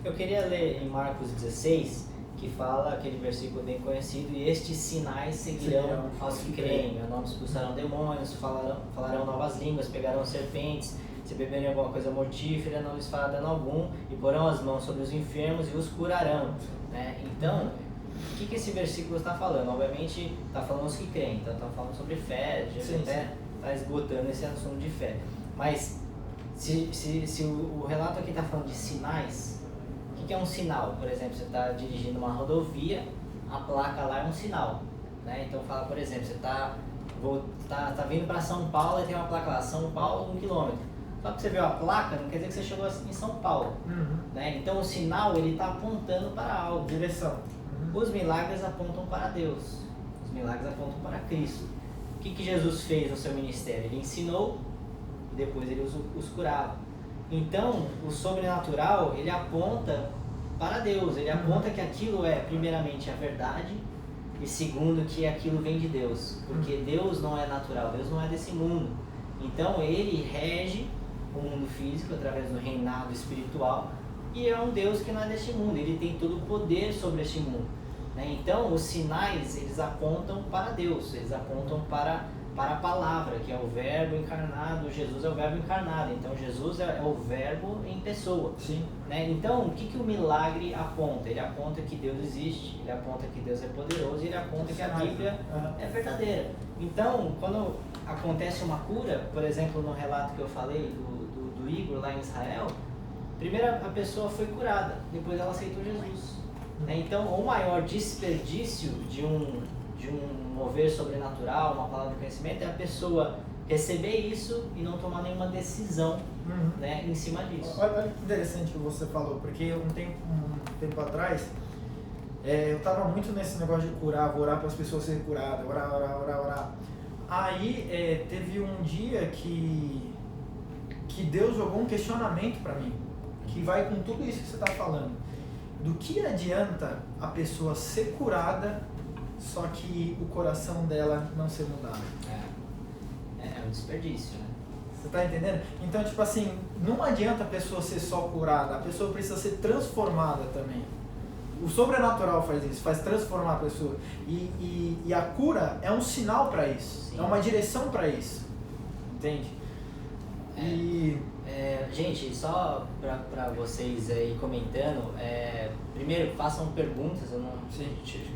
Eu queria ler em Marcos 16, que fala aquele versículo bem conhecido, e estes sinais seguirão aos que creem. Meu nome expulsarão demônios, falarão novas línguas, pegarão serpentes, se beberem alguma coisa mortífera, não lhes fará dano algum, e porão as mãos sobre os enfermos e os curarão. Né? Então, o que esse versículo está falando? Obviamente, está falando os que creem, então está falando sobre fé, Jesus até está esgotando esse assunto de fé. Mas, se o relato aqui está falando de sinais, o que é um sinal? Por exemplo, você está dirigindo uma rodovia, a placa lá é um sinal. Né? Então, fala, por exemplo, você está vindo para São Paulo e tem uma placa lá, São Paulo, 1 km. Só que você viu a placa, não quer dizer que você chegou em São Paulo. Né? Então, o sinal está apontando para algo. Direção. Os milagres apontam para Deus. Os milagres apontam para Cristo. O que Jesus fez no seu ministério? Ele ensinou e depois ele os curava. Então, o sobrenatural, ele aponta para Deus. Ele aponta que aquilo é, primeiramente, a verdade, e segundo, que aquilo vem de Deus. Porque Deus não é natural, Deus não é desse mundo. Então, ele rege o mundo físico através do reinado espiritual, e é um Deus que não é deste mundo, ele tem todo o poder sobre este mundo. Né? Então, os sinais, eles apontam para Deus, eles apontam para para a palavra, que é o verbo encarnado. Jesus é o verbo encarnado, então Jesus é o verbo em pessoa. Sim. Né? Então, o que o milagre aponta? Ele aponta que Deus existe, ele aponta que Deus é poderoso e ele aponta que a Bíblia é verdadeira. Então, quando acontece uma cura, por exemplo, no relato que eu falei do Igor lá em Israel, primeiro a pessoa foi curada, depois ela aceitou Jesus. Né? Então, o maior desperdício de um mover sobrenatural, uma palavra de conhecimento, é a pessoa receber isso e não tomar nenhuma decisão né, em cima disso. Olha que interessante que você falou, porque um tempo atrás eu estava muito nesse negócio de curar, vou orar para as pessoas serem curadas, orar. Aí teve um dia que Deus jogou um questionamento para mim, que vai com tudo isso que você está falando. Do que adianta a pessoa ser curada, só que o coração dela não ser mudado? É um desperdício, né? Você tá entendendo? Então, tipo assim, não adianta a pessoa ser só curada, a pessoa precisa ser transformada também. O sobrenatural faz isso, faz transformar a pessoa. E a cura é um sinal para isso, sim, é uma direção para isso. Entende? Gente, só para vocês aí comentando, primeiro façam perguntas, eu não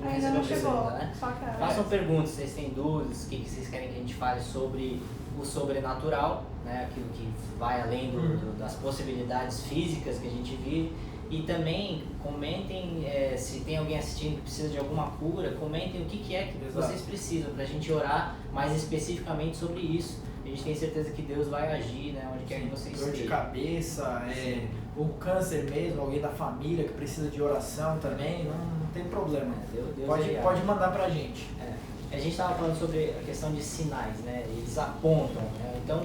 ainda não chegou, né? Só que façam perguntas, vocês têm dúvidas, o que vocês querem que a gente fale sobre o sobrenatural, né? Aquilo que vai além das possibilidades físicas que a gente vive. E também comentem, se tem alguém assistindo que precisa de alguma cura, comentem o que é que vocês precisam, para a gente orar mais especificamente sobre isso. A gente tem certeza que Deus vai agir, né, onde quer que vocês estejam. Dor de cabeça, ou câncer mesmo, alguém da família que precisa de oração também, não tem problema. Deus pode mandar pra gente. A gente estava falando sobre a questão de sinais, né? Eles apontam. Né? Então,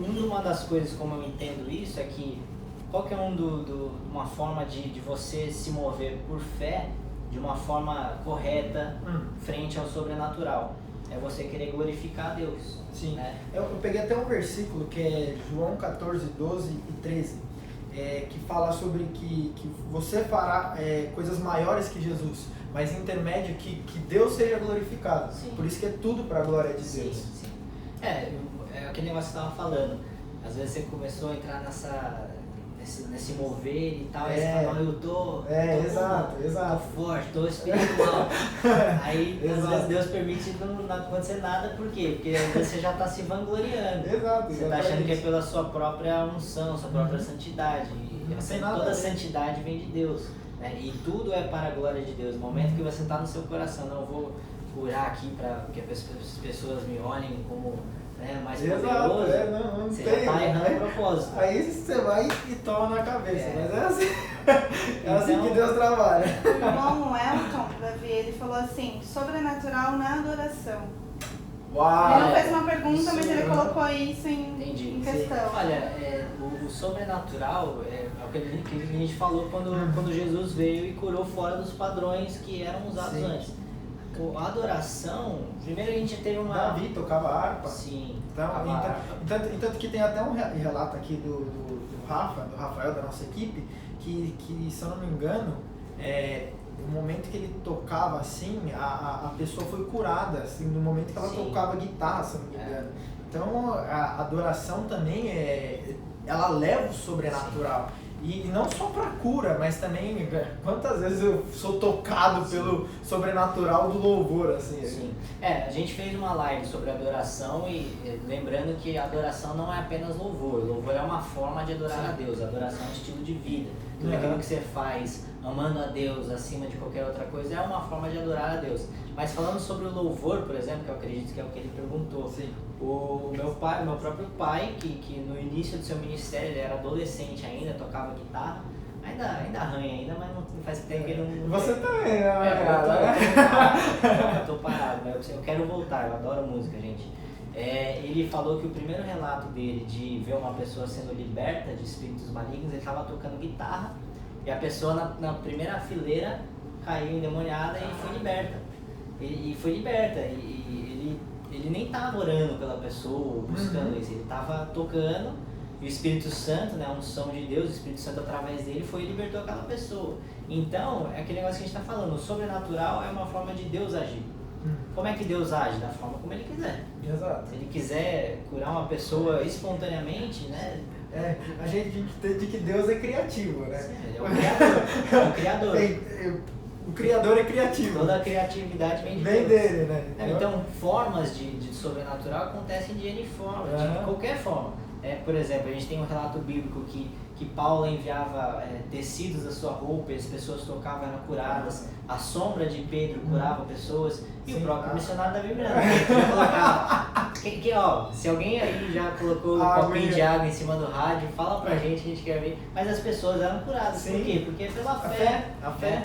uma das coisas como eu entendo isso é que qualquer uma forma de você se mover por fé de uma forma correta frente ao sobrenatural. É você querer glorificar a Deus. Sim. Né? Eu peguei até um versículo que é João 14, 12 e 13, que fala sobre que você fará coisas maiores que Jesus, mas em intermédio que Deus seja glorificado. Sim. Por isso que é tudo para a glória de Deus. Sim. É aquele negócio que você estava falando. Às vezes você começou a entrar nesse mover e tal, aí você fala, eu tô forte, tô espiritual. Aí às vezes Deus permite não acontecer nada, por quê? Porque às vezes você já está se vangloriando. Exato. Você está achando que é pela sua própria unção, sua própria santidade. E toda a santidade vem de Deus. Né? E tudo é para a glória de Deus. No momento que você está no seu coração, não vou curar aqui para que as pessoas me olhem como mais poderoso, você já está errando o propósito. Aí você vai e toma na cabeça, mas é assim. Assim que Deus trabalha. O irmão Elton, Davi, ele falou assim, sobrenatural na adoração. Uau! Ele não fez uma pergunta, mas ele colocou isso em questão. Sim. Olha, o sobrenatural é o que a gente falou quando Jesus veio e curou fora dos padrões que eram usados antes. A adoração, primeiro a gente teve uma... Davi tocava harpa. Sim. Então que tem até um relato aqui do Rafael, da nossa equipe, que se eu não me engano, no momento que ele tocava assim, a pessoa foi curada, assim, no momento que ela tocava guitarra, se eu não me engano. Então a adoração também ela leva o sobrenatural. E não só para cura, mas também quantas vezes eu sou tocado pelo sobrenatural do louvor, assim. Sim. A gente fez uma live sobre adoração e lembrando que a adoração não é apenas louvor. Louvor é uma forma de adorar a Deus. A adoração é um estilo de vida. Tudo aquilo que você faz amando a Deus acima de qualquer outra coisa é uma forma de adorar a Deus. Mas falando sobre o louvor, por exemplo, que eu acredito que é o que ele perguntou. Sim. O meu próprio pai, que no início do seu ministério, ele era adolescente ainda, tocava guitarra, ainda arranha, mas não faz tempo que ele não... Você também, eu tô parado, mas eu quero voltar, eu adoro música, gente. Ele falou que o primeiro relato dele de ver uma pessoa sendo liberta de espíritos malignos, ele estava tocando guitarra e a pessoa na primeira fileira caiu endemoniada e foi liberta. E foi liberta, ele nem estava orando pela pessoa, buscando isso, ele estava tocando e o Espírito Santo, né, a unção de Deus, o Espírito Santo através dele foi e libertou aquela pessoa. Então, é aquele negócio que a gente está falando, o sobrenatural é uma forma de Deus agir. Como é que Deus age? Da forma como Ele quiser. Exato. Se Ele quiser curar uma pessoa espontaneamente, né? A gente entende que Deus é criativo, né? Ele é o Criador. É o Criador. O Criador é criativo. Toda a criatividade vem de Vem Deus. dele, né? Então, formas de sobrenatural acontecem de N formas, de qualquer forma. Por exemplo, a gente tem um relato bíblico que Paulo enviava tecidos da sua roupa e as pessoas tocavam, eram curadas. A sombra de Pedro curava pessoas. E o próprio missionário Davi Miranda. Se alguém aí já colocou um copinho de água em cima do rádio, fala pra gente, a gente quer ver. Mas as pessoas eram curadas. Sim. Por quê? Porque é pela fé. A fé.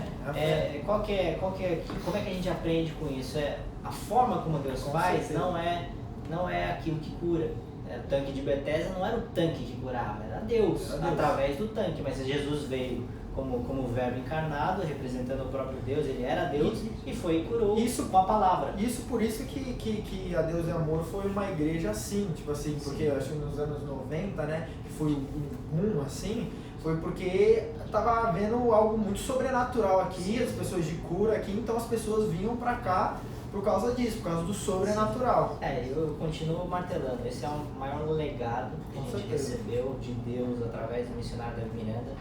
Como é que a gente aprende com isso? A forma como Deus faz não é aquilo que cura. O tanque de Betesda não era o tanque que curava, era Deus, através do tanque. Mas Jesus veio como verbo encarnado, representando o próprio Deus, ele era Deus e foi e curou isso com a palavra. Por isso que a Deus é Amor foi uma igreja assim, tipo assim, porque eu acho que nos anos 90, né, que foi um assim, foi porque tava havendo algo muito sobrenatural aqui, as pessoas de cura aqui, então as pessoas vinham pra cá por causa disso, por causa do sobrenatural. Eu continuo martelando, esse é o maior legado que a gente recebeu de Deus através do missionário Davi Miranda.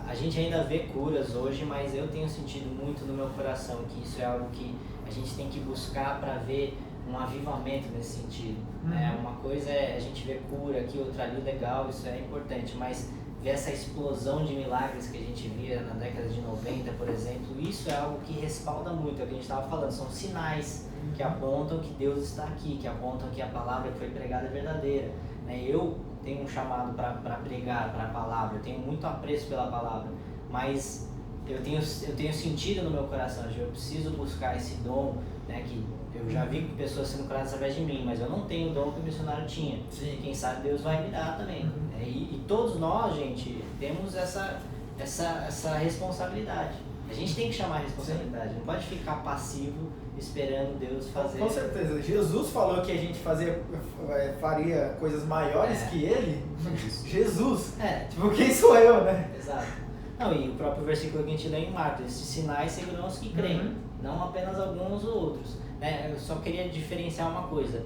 A gente ainda vê curas hoje, mas eu tenho sentido muito no meu coração que isso é algo que a gente tem que buscar para ver um avivamento nesse sentido. Uma coisa é a gente ver cura aqui, outra ali, legal, isso é importante, mas ver essa explosão de milagres que a gente via na década de 90, por exemplo, isso é algo que respalda muito, é o que a gente estava falando, são sinais que apontam que Deus está aqui, que apontam que a palavra que foi pregada é verdadeira. Eu tenho um chamado para pregar, para a palavra, eu tenho muito apreço pela palavra, mas eu tenho sentido no meu coração, eu preciso buscar esse dom, que eu já vi pessoas sendo curadas através de mim, mas eu não tenho o dom que o missionário tinha. Sim. Quem sabe Deus vai me dar também. E todos nós, gente, temos essa responsabilidade. A gente tem que chamar a responsabilidade, não pode ficar passivo esperando Deus fazer. Com certeza. Jesus falou que a gente faria coisas maiores que Ele. Jesus. Tipo, quem sou eu, né? Exato. Não, e o próprio versículo que a gente lê em Marcos, esses sinais seguirão os que creem, não apenas alguns ou outros. Eu só queria diferenciar uma coisa.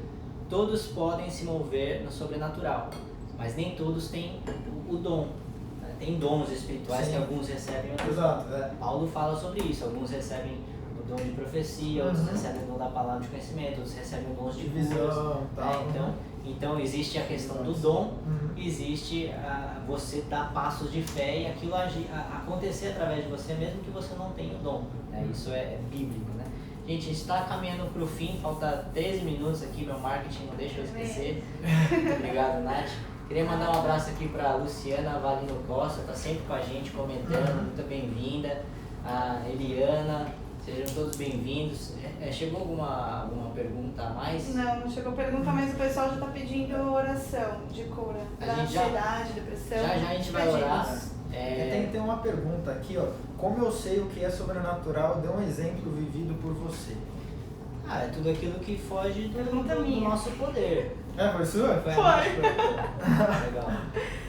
Todos podem se mover no sobrenatural, mas nem todos têm o dom. Tem dons espirituais que alguns recebem. Exato. Paulo fala sobre isso. Alguns recebem o dom de profecia, outros recebem o dom da palavra de conhecimento, outros recebem o dom de visão. Então existe a questão do dom, existe você dar passos de fé e aquilo acontecer através de você, mesmo que você não tenha o dom. Isso é bíblico, né? Gente, a gente está caminhando para o fim, falta 13 minutos aqui, meu marketing não deixa eu esquecer. Muito obrigado, Nath. Queria mandar um abraço aqui para a Luciana Valino Costa, está sempre com a gente comentando, muito bem-vinda. A Eliana, sejam todos bem-vindos. Chegou alguma pergunta a mais? Não chegou pergunta, mas o pessoal já está pedindo oração de cura para ansiedade, depressão. Já a gente vai orar. Tem uma pergunta aqui, ó. Como eu sei o que é sobrenatural? Dê um exemplo vivido por você. É tudo aquilo que foge do nosso poder. Foi sua? Foi. Legal.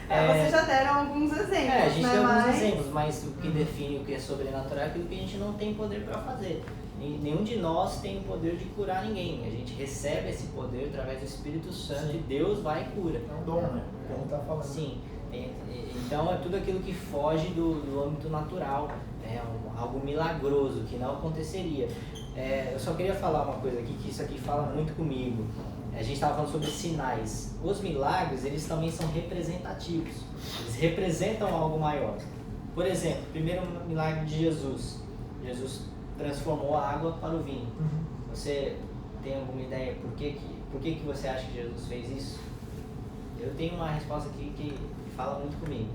Vocês já deram alguns exemplos, a gente deu alguns mas... exemplos, mas o que define o que é sobrenatural é aquilo que a gente não tem poder para fazer. Nenhum de nós tem o poder de curar ninguém. A gente recebe esse poder através do Espírito Santo e Deus vai e cura. É um dom, né? Como tá falando. Sim. Então é tudo aquilo que foge do âmbito natural, algo milagroso que não aconteceria. Eu só queria falar uma coisa aqui, que isso aqui fala muito comigo. A gente estava falando sobre sinais. Os milagres, eles também são representativos. Eles representam algo maior. Por exemplo, o primeiro milagre de Jesus. Jesus transformou a água para o vinho. Você tem alguma ideia por que você acha que Jesus fez isso? Eu tenho uma resposta aqui que fala muito comigo.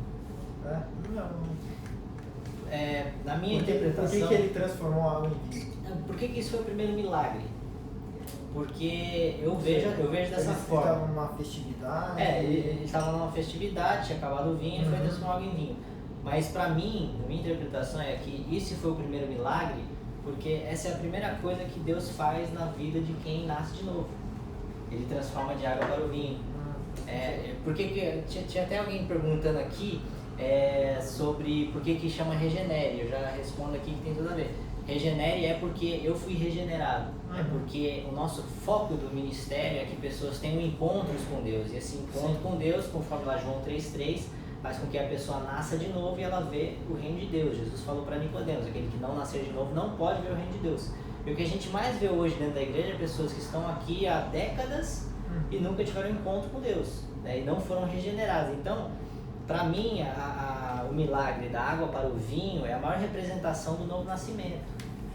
Na minha interpretação... Por que ele transformou a água em vinho? Por que isso foi o primeiro milagre? Porque eu vejo dessa forma. Ele estava numa festividade? Ele estava numa festividade, tinha acabado o vinho e foi transformado em vinho. Mas para mim, a minha interpretação é que esse foi o primeiro milagre, porque essa é a primeira coisa que Deus faz na vida de quem nasce de novo. Ele transforma de água para o vinho. Porque tinha até alguém perguntando aqui sobre por que chama Regenere. Eu já respondo aqui que tem tudo a ver. regenere é porque eu fui regenerado. É porque o nosso foco do ministério é que pessoas tenham encontros com Deus. E esse encontro com Deus, conforme lá João 3,3, faz com que a pessoa nasça de novo e ela vê o reino de Deus. Jesus falou para Nicodemos, aquele que não nascer de novo não pode ver o reino de Deus. E o que a gente mais vê hoje dentro da igreja é pessoas que estão aqui há décadas e nunca tiveram encontro com Deus, né? E não foram regeneradas. Então, para mim, o milagre da água para o vinho é a maior representação do novo nascimento.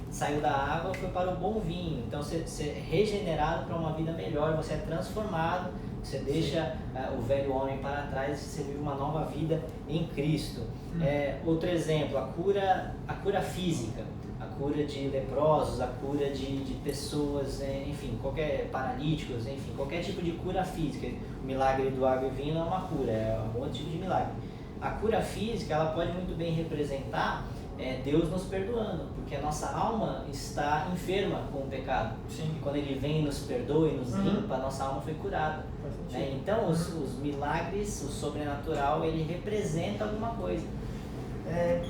Saiu da água, foi para o bom vinho. Então, você é regenerado para uma vida melhor, você é transformado, você deixa o velho homem para trás e você vive uma nova vida em Cristo. Outro exemplo, a cura física, a cura de leprosos, a cura de pessoas, enfim, paralíticos, enfim, qualquer tipo de cura física. O milagre do água e vinho não é uma cura, é um outro tipo de milagre. A cura física, ela pode muito bem representar Deus nos perdoando, porque a nossa alma está enferma com o pecado. Sim. E quando Ele vem e nos perdoa e nos limpa, a nossa alma foi curada. Então, os milagres, o sobrenatural, ele representa alguma coisa.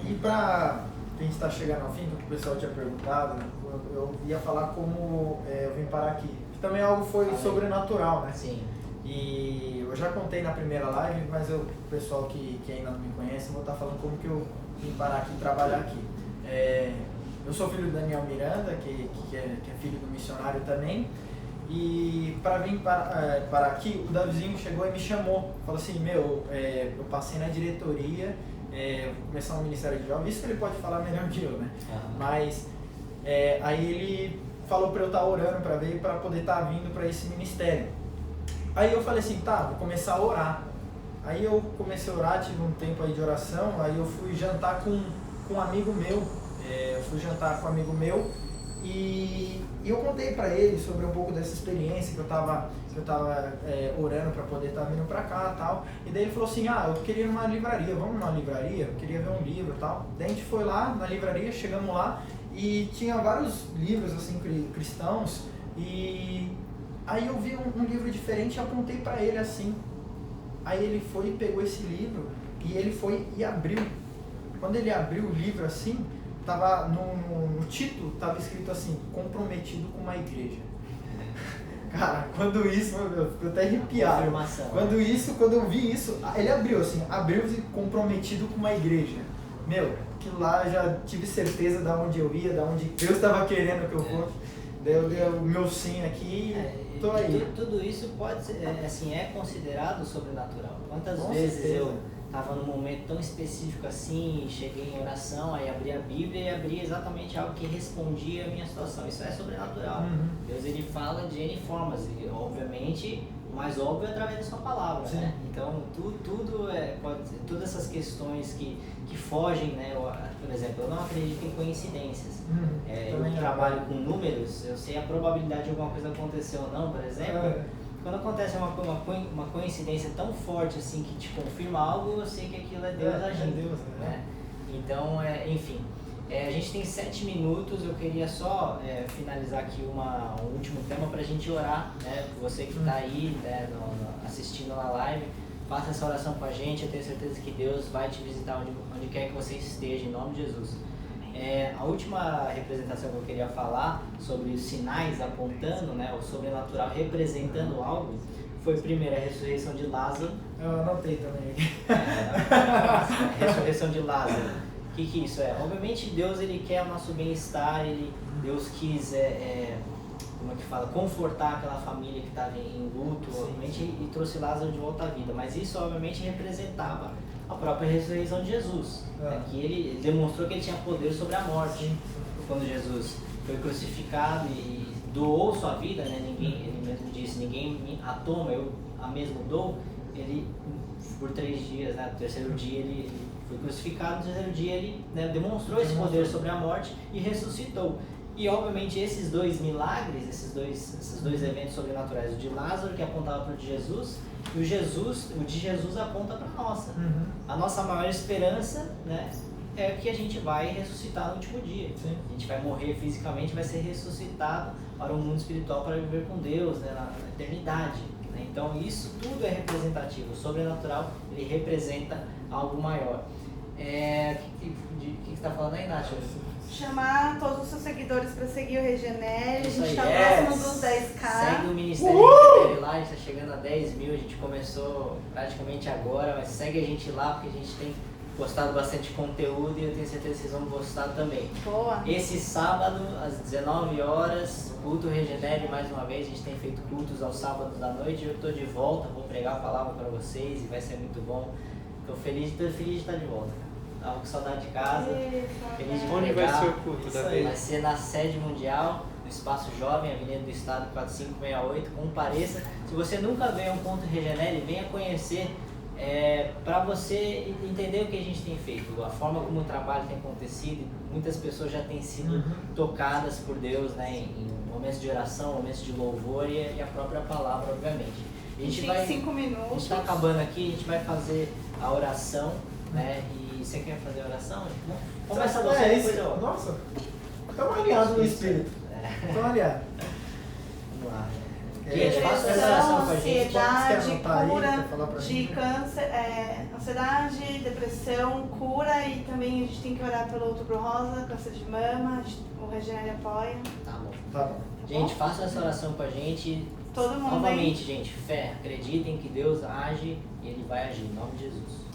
E para a gente está chegando ao fim, que o pessoal tinha perguntado, né? Eu ia falar como eu vim parar aqui. Também algo foi sobrenatural, né? Sim. E eu já contei na primeira live, mas o pessoal que ainda não me conhece, eu vou estar falando como que eu vim parar aqui e trabalhar aqui. Eu sou filho do Daniel Miranda, que é filho do missionário também. E para vir parar aqui, o Davizinho chegou e me chamou. Falou assim, eu passei na diretoria, vou começar um ministério de jovens. Isso que ele pode falar melhor que eu, né? Mas aí ele falou para eu estar orando para ver, para poder estar vindo para esse ministério. Aí eu falei assim, tá, vou começar a orar. Aí eu comecei a orar, tive um tempo aí de oração, aí eu fui jantar com um amigo meu. Eu fui jantar com um amigo meu e eu contei para ele sobre um pouco dessa experiência que eu tava orando para poder estar vindo para cá e tal. E daí ele falou assim, eu queria ir numa livraria, vamos numa livraria? Eu queria ver um livro e tal. Daí a gente foi lá na livraria, chegamos lá e tinha vários livros assim cristãos e aí eu vi um livro diferente e apontei para ele assim. Aí ele foi e pegou esse livro e ele foi e abriu. Quando ele abriu o livro assim, tava no título estava escrito assim, comprometido com uma igreja. Cara, quando isso, eu fico até arrepiado. Quando eu vi isso, ele abriu-se comprometido com uma igreja. Aquilo lá eu já tive certeza de onde eu ia, de onde Deus estava querendo que eu fosse. Daí eu dei o meu sim aqui e tô aí. Tudo isso pode ser, é considerado sobrenatural. Quantas vezes eu estava num momento tão específico assim, cheguei em oração, aí abri a Bíblia e abri exatamente algo que respondia à minha situação. Isso é sobrenatural. Deus, ele fala de N formas e, obviamente, o mais óbvio é através da sua palavra, né? Então, todas essas questões que fogem, né? Por exemplo, eu não acredito em coincidências. Eu trabalho com números, eu sei a probabilidade de alguma coisa acontecer ou não, por exemplo. Quando acontece uma coincidência tão forte assim que te confirma algo, eu sei que aquilo é Deus agindo. Né? Então, enfim, a gente tem 7 minutos, eu queria só finalizar aqui um último tema para a gente orar. Né? Você que está aí assistindo na live, faça essa oração com a gente, eu tenho certeza que Deus vai te visitar onde quer que você esteja, em nome de Jesus. A última representação que eu queria falar sobre os sinais apontando, né, o sobrenatural representando algo, foi primeiro a ressurreição de Lázaro. Eu anotei também. A ressurreição de Lázaro. O que isso é? Obviamente Deus, ele quer o nosso bem-estar, Deus quis confortar aquela família que estava em luto, obviamente, e trouxe Lázaro de volta à vida. Mas isso obviamente representava a própria ressurreição de Jesus, né? Que ele demonstrou que ele tinha poder sobre a morte. Quando Jesus foi crucificado e doou sua vida, né? Ele mesmo disse, ninguém a toma, eu a mesmo dou. Ele, por 3 dias, né? No terceiro dia ele foi crucificado, no terceiro dia ele, né, demonstrou esse poder sobre a morte e ressuscitou. E obviamente esses 2 milagres, esses dois eventos sobrenaturais, o de Lázaro que apontava para o de Jesus, e o de Jesus aponta para a nossa. A nossa maior esperança, né, é que a gente vai ressuscitar no último dia. A gente vai morrer fisicamente, vai ser ressuscitado para o mundo espiritual, para viver com Deus, né, na eternidade. Né? Então isso tudo é representativo. O sobrenatural, ele representa algo maior. O que você está falando aí, Nath? chamar todos os seus seguidores para seguir o Regenere. A Isso gente aí, tá próximo dos 10K. Segue o Ministério Regenere lá, a gente tá chegando a 10 mil, a gente começou praticamente agora, mas segue a gente lá porque a gente tem postado bastante conteúdo e eu tenho certeza que vocês vão gostar também. Boa. Esse sábado, às 19 horas, culto Regenere mais uma vez, a gente tem feito cultos aos sábados à noite, eu estou de volta, vou pregar a palavra para vocês e vai ser muito bom. Estou feliz de estar de volta. Tava com saudade de casa, feliz de Onde pregar. vai ser o culto da vez? Vai ser na sede mundial, no Espaço Jovem, Avenida do Estado 4568, compareça. Se você nunca veio a um ponto Regenere, venha conhecer. Para você entender o que a gente tem feito, a forma como o trabalho tem acontecido, muitas pessoas já têm sido tocadas por Deus, né, em momentos de oração, momentos de louvor e a própria palavra, obviamente. A gente vai, 5 minutos. A gente está acabando aqui, a gente vai fazer a oração, né, e você quer fazer a oração? Começa você, depois eu... Nossa, estamos alinhados no espírito. Estamos alinhados. Vamos lá. Gente, faça essa oração com a gente. Ansiedade, aí, cura pra falar pra de mim? câncer, ansiedade, depressão, cura e também a gente tem que orar pelo Outubro Rosa, câncer de mama, o Regenere apoia. Tá bom. Tá bom. Gente, faça essa oração com a gente. Todo mundo Novamente, gente, fé. Acreditem que Deus age e Ele vai agir. Em nome de Jesus.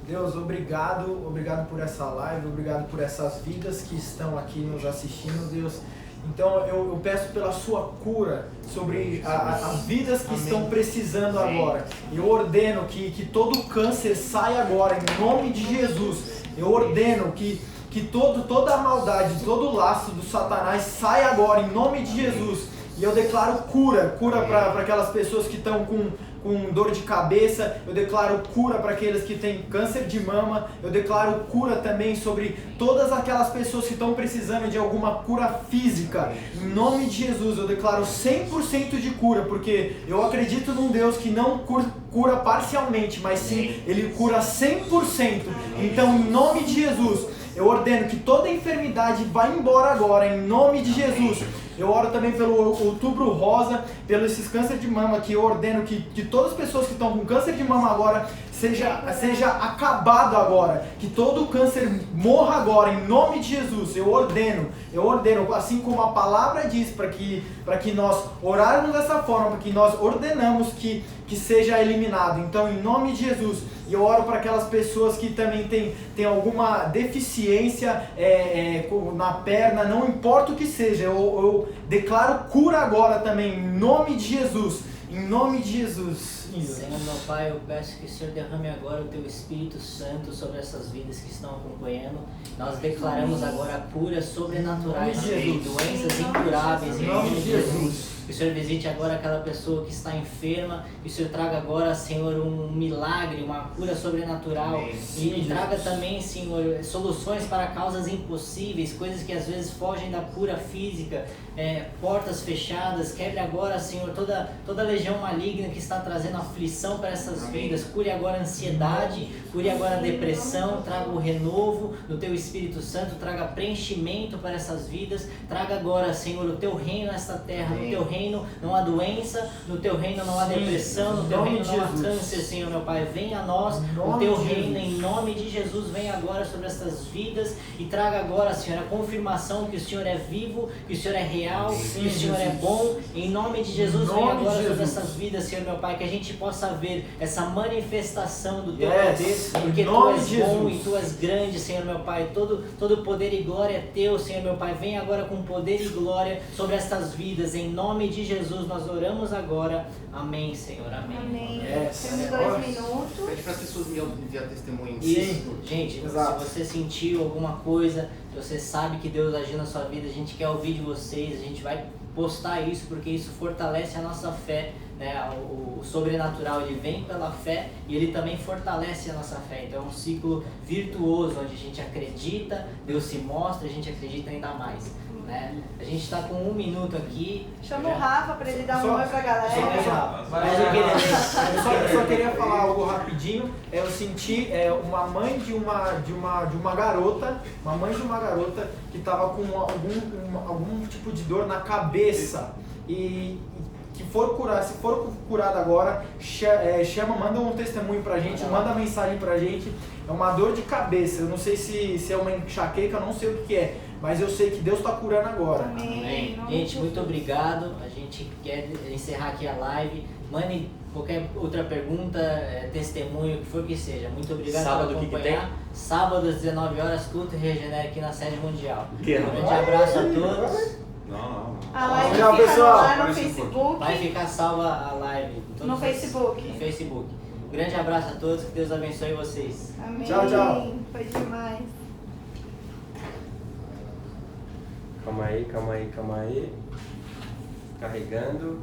Deus, obrigado por essa live, obrigado por essas vidas que estão aqui nos assistindo, Deus. Então eu peço pela sua cura sobre as vidas que estão precisando agora. Eu ordeno que todo câncer saia agora, em nome de Jesus. Eu ordeno que toda a maldade, todo o laço do Satanás saia agora, em nome de Jesus. E eu declaro cura para aquelas pessoas que estão com dor de cabeça, eu declaro cura para aqueles que têm câncer de mama, eu declaro cura também sobre todas aquelas pessoas que estão precisando de alguma cura física. Em nome de Jesus, eu declaro 100% de cura, porque eu acredito num Deus que não cura parcialmente, mas sim, Ele cura 100%. Então, em nome de Jesus, eu ordeno que toda enfermidade vá embora agora, em nome de Jesus. Eu oro também pelo Outubro Rosa, pelos esses câncer de mama, que eu ordeno que todas as pessoas que estão com câncer de mama agora seja acabado agora, que todo o câncer morra agora, em nome de Jesus. Eu ordeno, assim como a palavra diz, para que nós orarmos dessa forma, para que nós ordenamos que seja eliminado. Então, em nome de Jesus, e eu oro para aquelas pessoas que também têm alguma deficiência na perna, não importa o que seja, eu declaro cura agora também, em nome de Jesus. Em nome de Jesus. Senhor, meu Pai, eu peço que o Senhor derrame agora o Teu Espírito Santo sobre essas vidas que estão acompanhando. Nós declaramos agora curas sobrenaturais, doenças incuráveis, em nome de Jesus. Que o Senhor visite agora aquela pessoa que está enferma, que o Senhor traga agora, Senhor, um milagre, uma cura sobrenatural. E traga também, Senhor, soluções para causas impossíveis, coisas que às vezes fogem da cura física, portas fechadas. Quebre agora, Senhor, toda legião maligna que está trazendo aflição para essas vidas. Cure agora a ansiedade, cure agora a depressão, traga o renovo do Teu Espírito Santo, traga preenchimento para essas vidas. Traga agora, Senhor, o Teu reino nesta terra. No Teu reino não há doença, no Teu reino não há depressão, no Teu reino não há câncer, Senhor, meu Pai. Venha a nós o Teu reino, em nome de Jesus. Venha agora sobre essas vidas e traga agora, Senhor, a confirmação que o Senhor é vivo, que o Senhor é real, que o Senhor é bom. Em nome de Jesus, venha agora sobre essas vidas, Senhor, meu Pai, que a gente possa ver essa manifestação do Teu poder, porque Tu és bom e Tu és grande, Senhor, meu Pai. Todo poder e glória é Teu, Senhor, meu Pai. Venha agora com poder e glória sobre estas vidas, em nome de Jesus nós oramos agora. Amém, Senhor. Amém. Amém. Temos 2 minutos. Pede para as pessoas me enviar testemunho. Isso, gente, Exato. se você sentiu alguma coisa, se você sabe que Deus agiu na sua vida, a gente quer ouvir de vocês, a gente vai postar isso porque isso fortalece a nossa fé, né? O sobrenatural, ele vem pela fé e ele também fortalece a nossa fé. Então é um ciclo virtuoso onde a gente acredita, Deus se mostra, a gente acredita ainda mais, né? A gente está com 1 minuto aqui. Chama o Rafa para ele dar um oi pra galera. Eu só queria falar algo rapidinho. Eu senti uma mãe de uma garota que estava com algum tipo de dor na cabeça e que se for curada agora, manda um testemunho pra gente, manda mensagem pra gente. É uma dor de cabeça, eu não sei se é uma enxaqueca, eu não sei o que é, mas eu sei que Deus está curando agora. Amém. Em nome Gente, de muito Jesus. obrigado. A gente quer encerrar aqui a live. Mande qualquer outra pergunta, testemunho, o que for que seja. Muito obrigado Sábado, por o que que acompanhar. Sábado às 19 horas, culto e regenera aqui na sede mundial. Que Um grande abraço a todos. Não. A live Tchau, fica pessoal. no ar no Parece um Facebook. Vai ficar salva a live. No Facebook. No Facebook. Um grande abraço a todos, que Deus abençoe vocês. Amém. Tchau, tchau. Foi demais. Calma aí. Carregando.